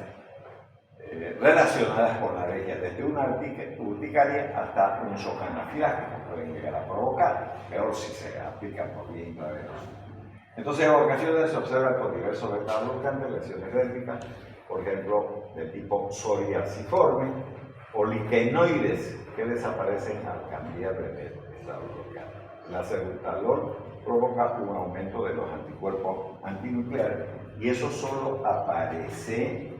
relacionadas con la alergia, desde una urticaria hasta un shock anafiláctico pueden llegar a provocar, peor si se aplican por vía intravenosa. Entonces, en ocasiones se observan con diversos beta-bloqueantes lesiones réplicas, por ejemplo, del tipo psoriasiforme o liquenoides, que desaparecen al cambiar de beta-bloqueante. La acebutolol provoca un aumento de los anticuerpos antinucleares y eso solo aparece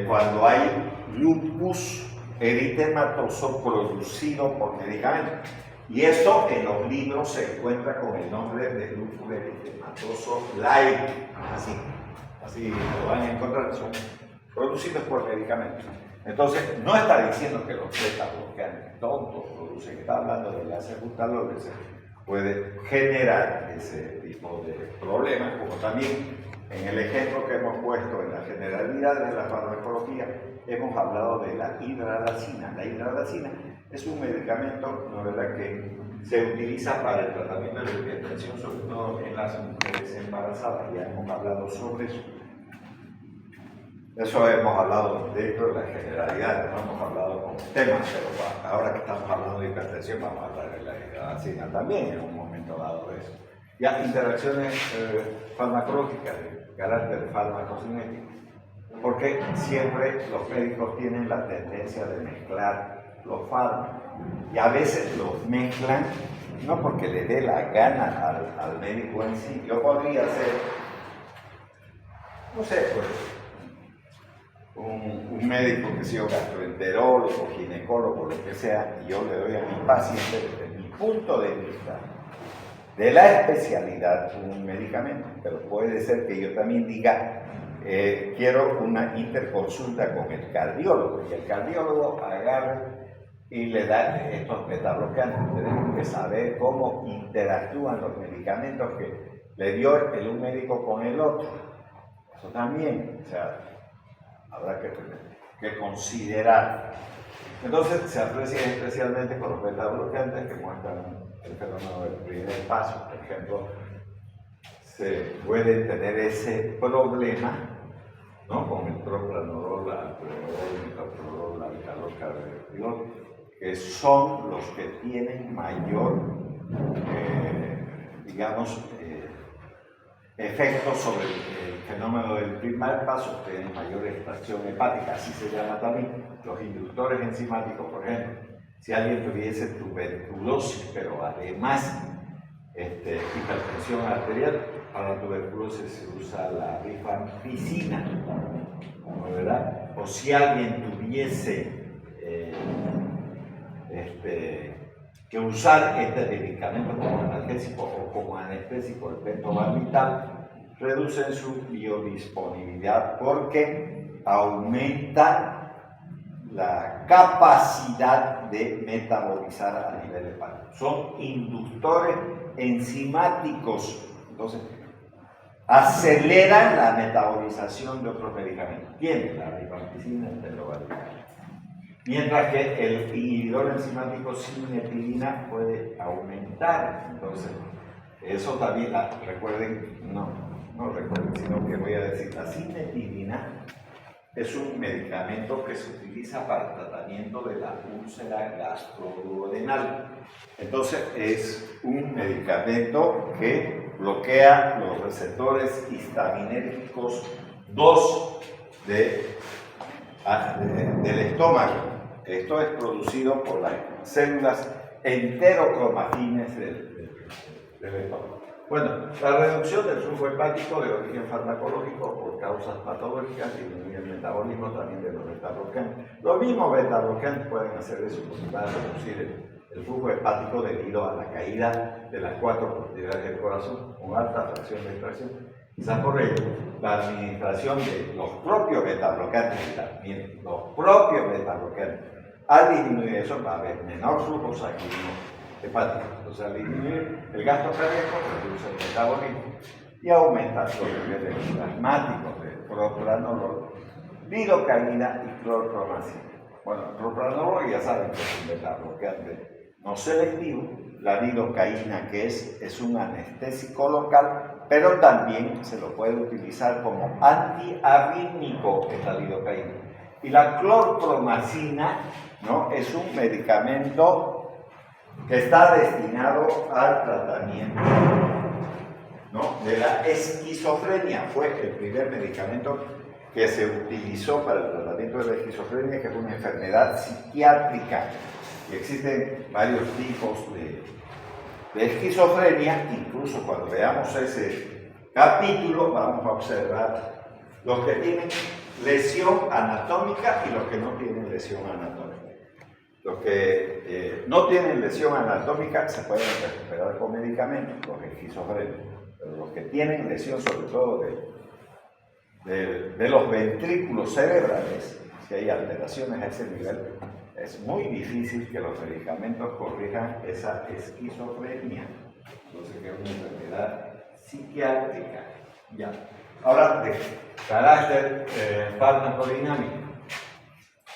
cuando hay lupus eritematoso producido por medicamentos. Y esto en los libros se encuentra con el nombre de lupus eritematoso light. Así lo van a encontrar, son producidos por medicamentos. Entonces, no está diciendo que los beta-bloqueantes todos producen, está hablando de la acebutolol, que se puede generar ese tipo de problemas, como también en el ejemplo que hemos puesto en la generalidad de la farmacología, hemos hablado de la hidralazina. La hidralazina es un medicamento, ¿no es verdad?, que se utiliza para el tratamiento de la hipertensión, sobre todo en las mujeres embarazadas. Ya hemos hablado sobre eso. Eso hemos hablado dentro de la generalidad, no hemos hablado como temas, pero ahora que estamos hablando de hipertensión, vamos a hablar de la hidralazina también en un momento dado de eso. Ya interacciones farmacológicas de carácter farmacocinético, porque siempre los médicos tienen la tendencia de mezclar los fármacos y a veces los mezclan no porque le dé la gana al médico en sí. Yo podría ser, no sé, pues un médico que sea gastroenterólogo, ginecólogo, lo que sea, y yo le doy a mi paciente desde mi punto de vista de la especialidad un medicamento, pero puede ser que yo también diga quiero una interconsulta con el cardiólogo y el cardiólogo agarre y le da estos beta-bloqueantes. Tenemos que saber cómo interactúan los medicamentos que le dio un médico con el otro. Eso también, o sea, habrá que considerar. Entonces se aprecia especialmente con los beta-bloqueantes que muestran el fenómeno del primer paso. Por ejemplo, se puede tener ese problema, ¿no?, con el propranolol, la alpranolol, el metoprolol, la alcalol, que son los que tienen mayor, digamos, efectos sobre el fenómeno del primer paso, tienen mayor extracción hepática, así se llama también. Los inductores enzimáticos, por ejemplo, si alguien tuviese tuberculosis, pero además hipertensión arterial, para la tuberculosis se usa la rifampicina, ¿no, verdad? O si alguien tuviese que usar este medicamento como analgésico o como anestésico, el pentobarbital, reducen su biodisponibilidad porque aumentan la capacidad de metabolizar a nivel hepático. Son inductores enzimáticos, entonces aceleran la metabolización de otros medicamentos. Tienen la rifampicina, el telogal. Mientras que el inhibidor enzimático cimetilina puede aumentar. Entonces, eso también, recuerden, no recuerden, sino que voy a decir, la cimetilina es un medicamento que se utiliza para el tratamiento de la úlcera gastroduodenal. Entonces, es un medicamento que bloquea los receptores histaminérgicos 2 del estómago. Esto es producido por las células enterocromatines del estómago. Bueno, la reducción del flujo hepático de origen farmacológico por causas patológicas disminuye el metabolismo también de los beta-bloqueantes. Los mismos beta-bloqueantes pueden hacer eso porque van a reducir el flujo hepático debido a la caída de las 4 propiedades del corazón con alta fracción de extracción. Quizás por ello, la administración de los propios beta-bloqueantes, al disminuir eso va a haber menor flujo sanguíneo hepático. Entonces, al disminuir el gasto cardíaco, reduce el metabolismo y aumenta los niveles plasmáticos de propranolol, lidocaína y clorpromazina. Bueno, el propranolol ya saben que es un beta-bloqueante no selectivo. La lidocaína, que es un anestésico local, pero también se lo puede utilizar como antiarrítmico, esta lidocaína. Y la clorpromazina, ¿no?, es un medicamento que está destinado al tratamiento, ¿no?, de la esquizofrenia. Fue el primer medicamento que se utilizó para el tratamiento de la esquizofrenia, que es una enfermedad psiquiátrica. Y existen varios tipos de esquizofrenia. Incluso cuando veamos ese capítulo vamos a observar los que tienen lesión anatómica y los que no tienen lesión anatómica. Los que no tienen lesión anatómica se pueden recuperar con medicamentos, los esquizofrénicos, pero los que tienen lesión, sobre todo de los ventrículos cerebrales, si hay alteraciones a ese nivel, es muy difícil que los medicamentos corrijan esa esquizofrenia. Entonces, que es una enfermedad psiquiátrica. Ya. Ahora, de carácter farmacodinámico.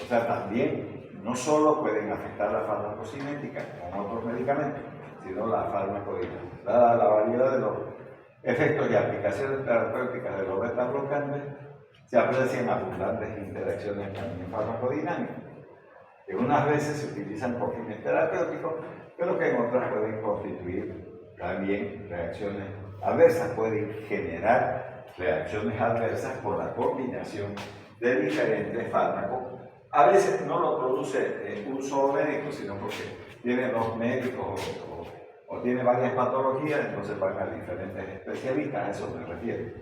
O sea, también no solo pueden afectar la farmacocinética con otros medicamentos, sino la farmacodinámica. Dada la variedad de los efectos y aplicaciones terapéuticas de los beta-bloqueantes, se aprecian abundantes interacciones también farmacodinámicas, que unas veces se utilizan por fines terapéuticos, pero que en otras pueden constituir también reacciones adversas, pueden generar reacciones adversas por la combinación de diferentes fármacos. A veces no lo produce un solo médico, sino porque tiene dos médicos o tiene varias patologías, entonces van a diferentes especialistas, a eso me refiero.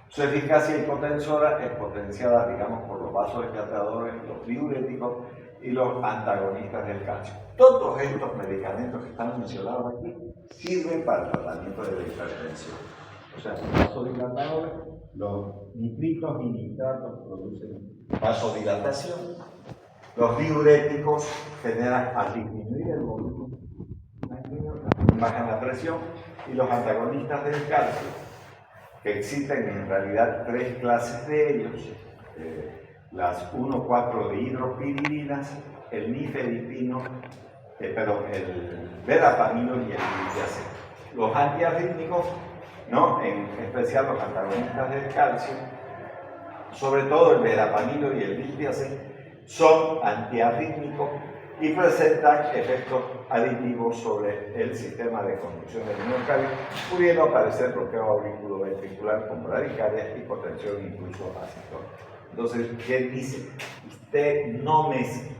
Su eficacia hipotensora es potenciada, digamos, por los vasodilatadores, los diuréticos y los antagonistas del calcio. Todos estos medicamentos que están mencionados aquí sirven para el tratamiento de la hipertensión. O sea, los vasodilatadores, los nitritos y nitratos producen vasodilatación. Los diuréticos generan, al disminuir el volumen sanguíneo, bajan la presión, y los antagonistas del calcio, que existen en realidad 3 clases de ellos, las 1,4 dihidropiridinas, el nifedipino, el verapamilo y el glitazol. Los antiarrítmicos, ¿no?, en especial los antagonistas del calcio, sobre todo el verapamilo y el glitazol, son antiarrítmicos y presentan efectos aditivos sobre el sistema de conducción del miocardio, pudiendo aparecer bloqueo auriculoventricular con bradicardia, hipotensión e incluso ácido. Entonces, ¿qué dice? Usted no mezcle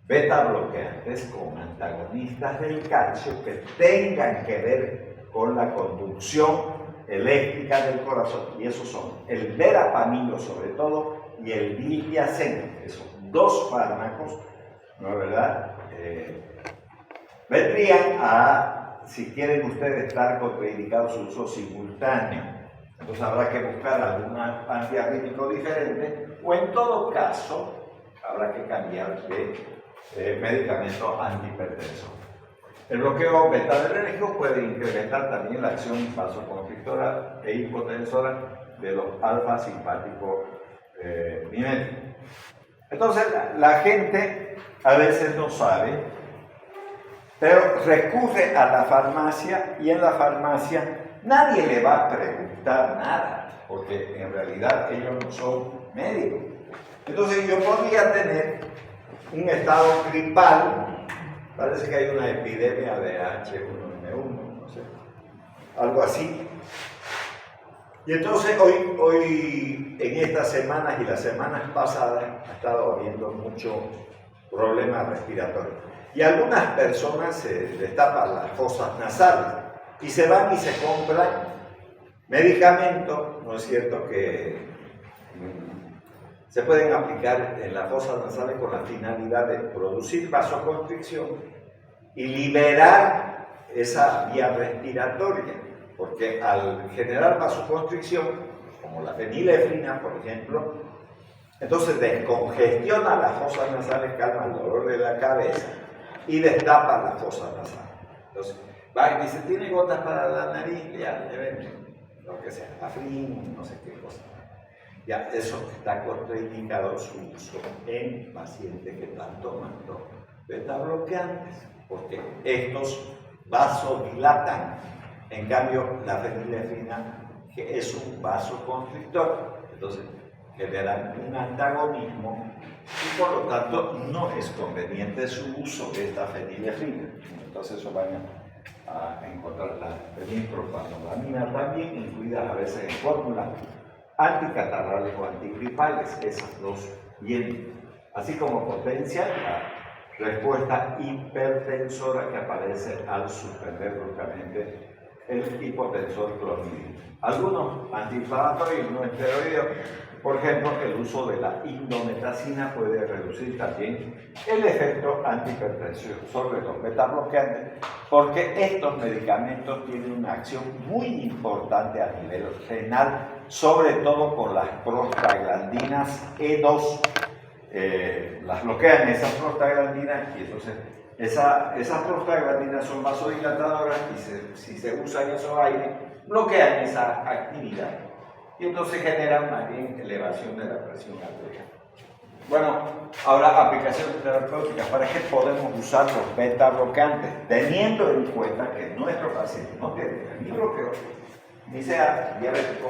beta-bloqueantes con antagonistas del calcio que tengan que ver con la conducción eléctrica del corazón, y esos son el verapamilo sobre todo y el glitazol, que son 2 fármacos, ¿no es verdad? Vendrían a, si quieren ustedes, estar contraindicados su uso simultáneo. Entonces habrá que buscar algún antiarrítmico diferente o en todo caso habrá que cambiar de medicamento antihipertensor. El bloqueo beta-adrenérgico puede incrementar también la acción vasoconstrictora e hipotensora de los alfa simpáticos miméticos. Entonces la gente a veces no sabe, pero recurre a la farmacia y en la farmacia nadie le va a preguntar nada, porque en realidad ellos no son médicos. Entonces yo podría tener un estado gripal, parece que hay una epidemia de H1N1, no sé, algo así. Y entonces hoy en estas semanas y las semanas pasadas ha estado habiendo muchos problemas respiratorios. Y algunas personas se destapan las fosas nasales y se van y se compran medicamentos, ¿no es cierto?, que se pueden aplicar en las fosas nasales con la finalidad de producir vasoconstricción y liberar esa vía respiratoria, porque al generar vasoconstricción, como la fenilefrina, por ejemplo, entonces descongestiona las fosas nasales, calma el dolor de la cabeza y destapa las fosas nasales. Entonces, va y dice, ¿tiene gotas para la nariz? Ya, le venden, lo que sea, afrin, no sé qué cosa. Ya, eso está contraindicado su uso en pacientes que están tomando beta bloqueantes, porque estos vasodilatan. En cambio, la fenilefrina, que es un vasoconstrictor, entonces generan un antagonismo y por lo tanto no es conveniente su uso de esta fenilefrina. Entonces eso van a encontrar la fenilpropanololamina también incluida a veces en fórmulas anticatarrales o antigripales, esas dos vienen, así como potencia la respuesta hipertensora que aparece al suspender bruscamente el hipotensor clonidina. Algunos antiinflamatorios no esteroideos, por ejemplo, el uso de la indometacina puede reducir también el efecto antihipertensivo sobre los beta-bloqueantes, porque estos medicamentos tienen una acción muy importante a nivel renal, sobre todo con las prostaglandinas E2. Las bloquean esas prostaglandinas y entonces esas prostaglandinas son vasodilatadoras y si se usan esos aires, bloquean esa actividad y entonces generan más bien elevación de la presión arterial. Bueno, ahora aplicaciones terapéuticas. ¿Para qué podemos usar los beta bloqueantes? Teniendo en cuenta que nuestro paciente no tiene ni bloqueo, ni sea diabético,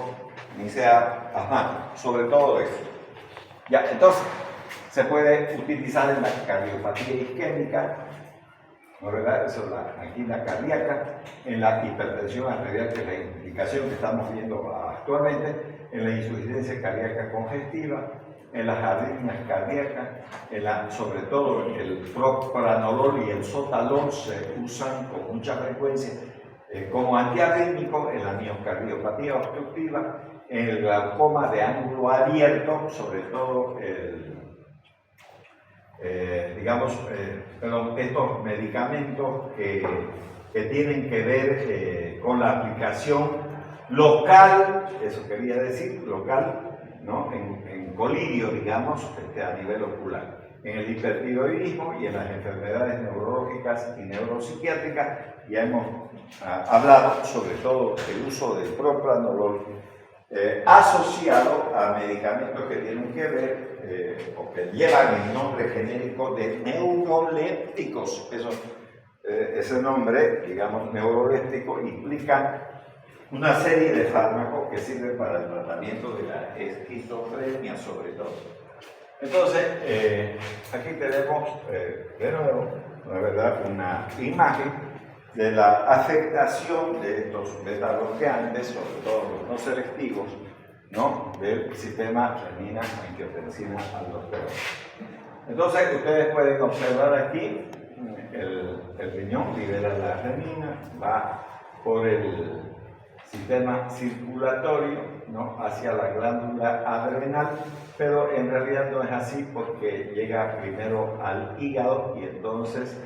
ni sea asmático, sobre todo eso. Ya, entonces, se puede utilizar en la cardiopatía isquémica, ¿no es verdad? Eso es la angina cardíaca, en la hipertensión arterial, que es la indicación que estamos viendo actualmente, en la insuficiencia cardíaca congestiva, en las arritmias cardíacas, sobre todo el propranolol y el sotalol se usan con mucha frecuencia como antiarrítmico en la miocardiopatía obstructiva, en el glaucoma de ángulo abierto, sobre todo estos medicamentos que tienen que ver con la aplicación local, eso quería decir, local, ¿no? en colirio, digamos, a nivel ocular, en el hipertiroidismo y en las enfermedades neurológicas y neuropsiquiátricas. Ya hemos hablado sobre todo el uso del propranolol asociado a medicamentos que tienen que ver o que llevan el nombre genérico de neurolépticos. Ese nombre, digamos, neuroléptico, implica una serie de fármacos que sirven para el tratamiento de la esquizofrenia, sobre todo. Entonces, aquí tenemos de nuevo, la verdad, una imagen de la afectación de estos beta-bloqueantes, sobre todo los no selectivos, ¿no? Del sistema renina-angiotensina-aldosterona. Entonces, ustedes pueden observar aquí el riñón libera la renina, va por el sistema circulatorio, ¿no? Hacia la glándula adrenal, pero en realidad no es así porque llega primero al hígado y entonces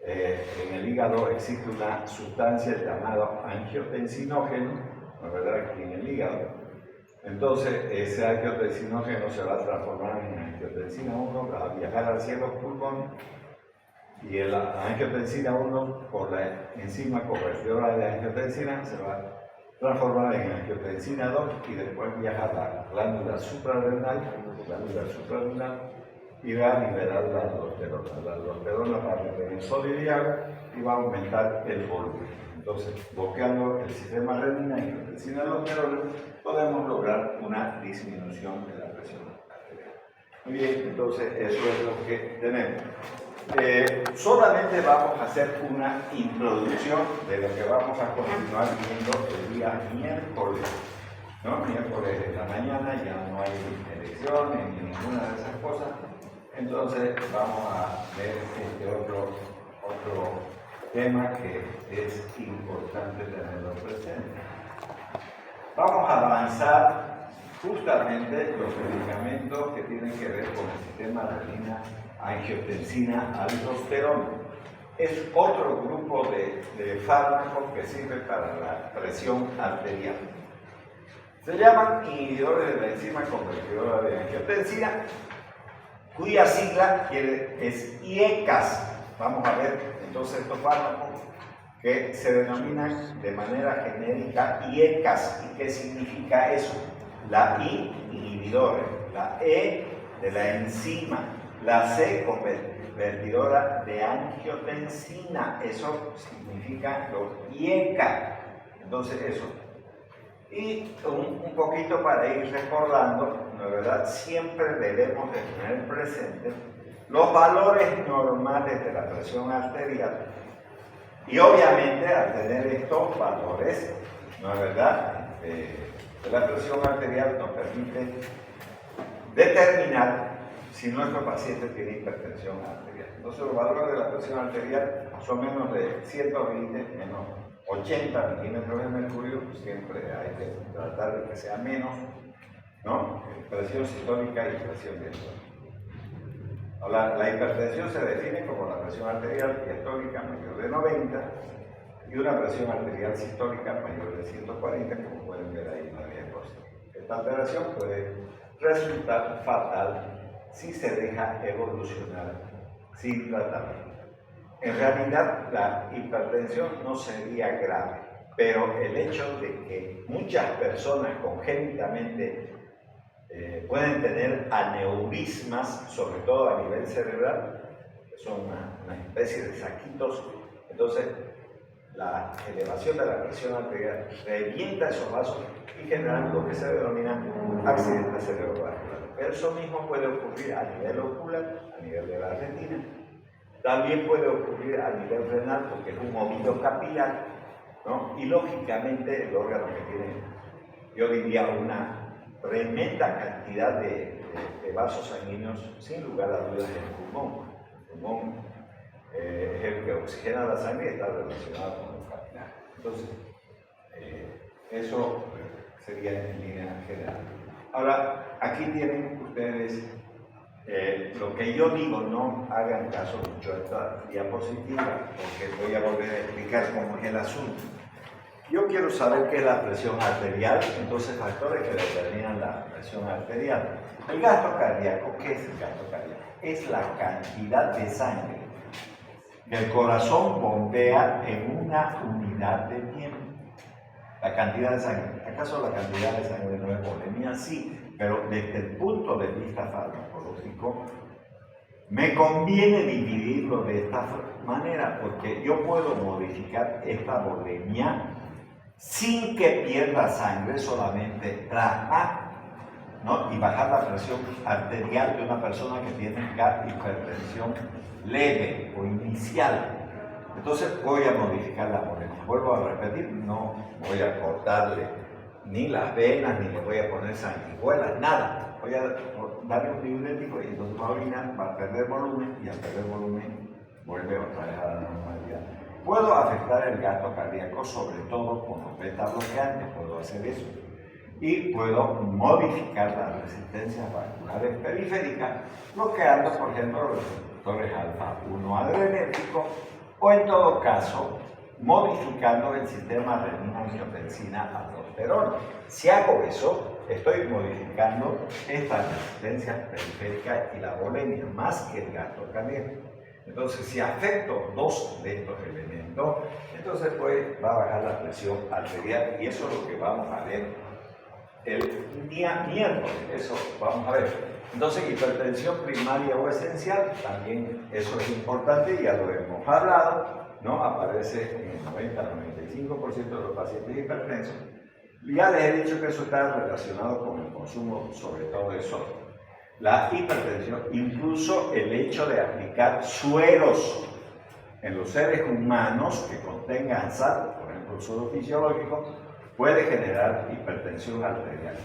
en el hígado existe una sustancia llamada angiotensinógeno ¿no es verdad?, aquí en el hígado. Entonces, ese angiotensinógeno se va a transformar en angiotensina 1, va a viajar hacia los pulmones, y el angiotensina 1, por la enzima convertidora de angiotensina, se va a transformar en angiotensina 2 y después viaja a la glándula suprarrenal, y va a liberar la aldosterona. La aldosterona va a retener sodio y agua y va a aumentar el volumen. Entonces, bloqueando el sistema renina, angiotensina, aldosterona, podemos lograr una disminución de la presión arterial. Muy bien, entonces eso es lo que tenemos. Solamente vamos a hacer una introducción de lo que vamos a continuar viendo el día miércoles. ¿No? Miércoles de la mañana ya no hay elecciones ni ninguna de esas cosas. Entonces vamos a ver este otro tema que es importante tenerlo presente. Vamos a avanzar justamente los medicamentos que tienen que ver con el sistema renina, angiotensina, aldosterona. Es otro grupo de fármacos que sirve para la presión arterial. Se llaman inhibidores de la enzima convertidora de angiotensina, cuya sigla es IECAS. Vamos a ver entonces estos fármacos que se denominan de manera genérica IECAS. ¿Y qué significa eso? La I, inhibidores, la E de la enzima, la C, convertidora de angiotensina. Eso significa los IECA. Entonces eso. Y un poquito para ir recordando, ¿no es verdad? Siempre debemos de tener presente los valores normales de la presión arterial. Y obviamente al tener estos valores, ¿no es verdad?, de la presión arterial nos permite determinar si nuestro paciente tiene hipertensión arterial. Entonces los valores de la presión arterial son menos de 120, menos 80 milímetros de mercurio, siempre hay que tratar de que sea menos, ¿no? Presión sistólica y presión diastólica. Ahora, la hipertensión se define como la presión arterial diastólica mayor de 90 y una presión arterial sistólica mayor de 140, como pueden ver ahí en la diapositiva. Esta alteración puede resultar fatal si se deja evolucionar sin tratamiento. En realidad, la hipertensión no sería grave, pero el hecho de que muchas personas congénitamente pueden tener aneurismas, sobre todo a nivel cerebral, que son una especie de saquitos, entonces la elevación de la presión arterial revienta esos vasos y genera lo que se denomina accidente cerebrovascular. Pero eso mismo puede ocurrir a nivel ocular, a nivel de la retina. También puede ocurrir a nivel renal porque es un movido capilar, ¿no? Y lógicamente el órgano que tiene, yo diría, una tremenda cantidad de vasos sanguíneos, sin lugar a dudas, es el pulmón. El pulmón es el que oxigena la sangre y está relacionado con los capilares. Entonces, eso sería en línea general. Ahora, aquí tienen ustedes lo que yo digo, no hagan caso mucho a esta diapositiva, porque voy a volver a explicar cómo es el asunto. Yo quiero saber qué es la presión arterial, entonces factores que determinan la presión arterial. El gasto cardíaco, ¿qué es el gasto cardíaco? Es la cantidad de sangre que el corazón bombea en una unidad de tiempo. La cantidad de sangre. ¿Acaso la cantidad de sangre no es volemia? Sí, pero desde el punto de vista farmacológico, me conviene dividirlo de esta manera, porque yo puedo modificar esta volemia sin que pierda sangre, solamente plasma, ¿no? Y bajar la presión arterial de una persona que tiene hipertensión leve o inicial. Entonces voy a modificar la volemia. Vuelvo a repetir, no voy a cortarle ni las venas, ni le voy a poner sanguijuelas, nada. Voy a darle un diurético y entonces va a orinar, va a perder volumen y al perder volumen vuelve otra vez a la normalidad. Puedo afectar el gasto cardíaco, sobre todo con los beta bloqueantes, puedo hacer eso. Y puedo modificar las resistencias vasculares periféricas, bloqueando, por ejemplo, los receptores alfa-1 adrenérgicos, o en todo caso, modificando el sistema renina-angiotensina-aldosterona. Si hago eso, estoy modificando estas resistencias periféricas y la bulimia, más que el gasto cardíaco. Entonces, si afecto dos de estos elementos, entonces pues va a bajar la presión arterial, y eso es lo que vamos a ver el día miércoles. Eso vamos a ver. Entonces, hipertensión primaria o esencial, también eso es importante, ya lo hemos hablado, ¿no? Aparece en el 90-95% de los pacientes hipertensos. Ya les he dicho que eso está relacionado con el consumo, sobre todo de sodio. La hipertensión, incluso el hecho de aplicar sueros en los seres humanos que contengan sal, por ejemplo el suero fisiológico, puede generar hipertensión arterial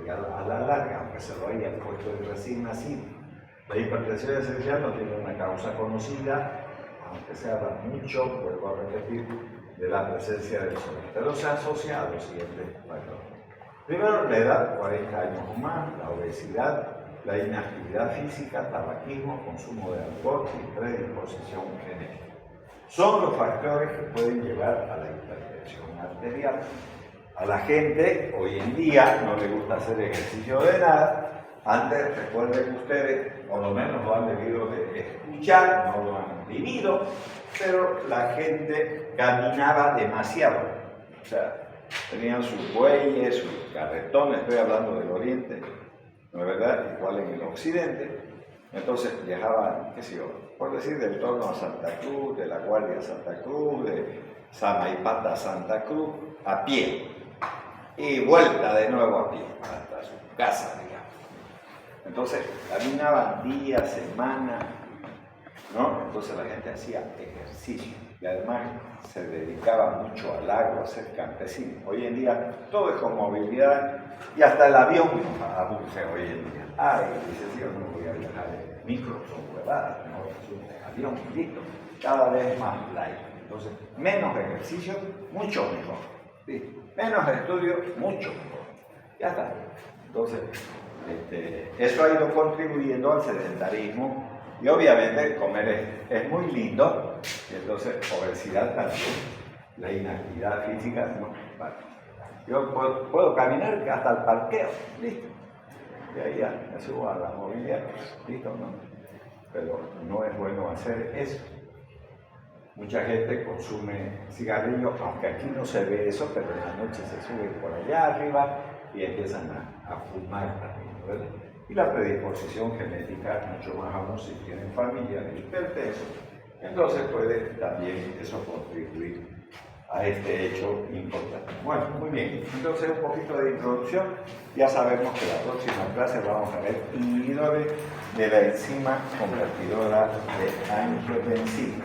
a la larga, aunque se lo hayan puesto en recién nacido. La hipertensión esencial no tiene una causa conocida, aunque se habla mucho, vuelvo a repetir, de la presencia del suero, pero se asocia a los siguientes factores. Primero, la edad, 40 años o más, la obesidad, la inactividad física, tabaquismo, consumo de alcohol y predisposición genética. Son los factores que pueden llevar a la hipertensión arterial. A la gente hoy en día no le gusta hacer ejercicio de nada. Antes, recuerden ustedes, por lo menos lo han debido de escuchar, no lo han vivido, pero la gente caminaba demasiado. O sea, tenían sus bueyes, sus carretones, estoy hablando del oriente, ¿no es verdad? Igual en el occidente. Entonces viajaban, qué sé yo, por decir, del Torno a Santa Cruz, de La Guardia a Santa Cruz, de Samaipata a Santa Cruz, a pie. Y vuelta de nuevo a pie, hasta su casa, digamos. Entonces, caminaban días, semanas, ¿no? Entonces la gente hacía ejercicio y además se dedicaba mucho al agro, a ser campesino. Hoy en día todo es con movilidad y hasta el avión abuse hoy en día. Ay, dice, yo no voy a viajar en micro, son huevadas, no, es un avión, listo. Cada vez más light. Entonces, menos ejercicio, mucho mejor. ¿Sí? Menos estudio, mucho mejor. Ya está. Entonces, eso ha ido contribuyendo al sedentarismo y obviamente comer es muy lindo, y entonces obesidad también, la inactividad física, no. Vale. Yo puedo caminar hasta el parqueo, listo. Y ahí ya me subo a la movilidad, listo, ¿no? Pero no es bueno hacer eso. Mucha gente consume cigarrillos, aunque aquí no se ve eso, pero en la noche se suben por allá arriba y empiezan a fumar también, ¿verdad? Y la predisposición genética, mucho más aún si tienen familia de hipertensos, entonces puede también eso contribuir a este hecho importante. Bueno, muy bien, entonces un poquito de introducción. Ya sabemos que la próxima clase vamos a ver inhibidores de la enzima convertidora de angiotensina.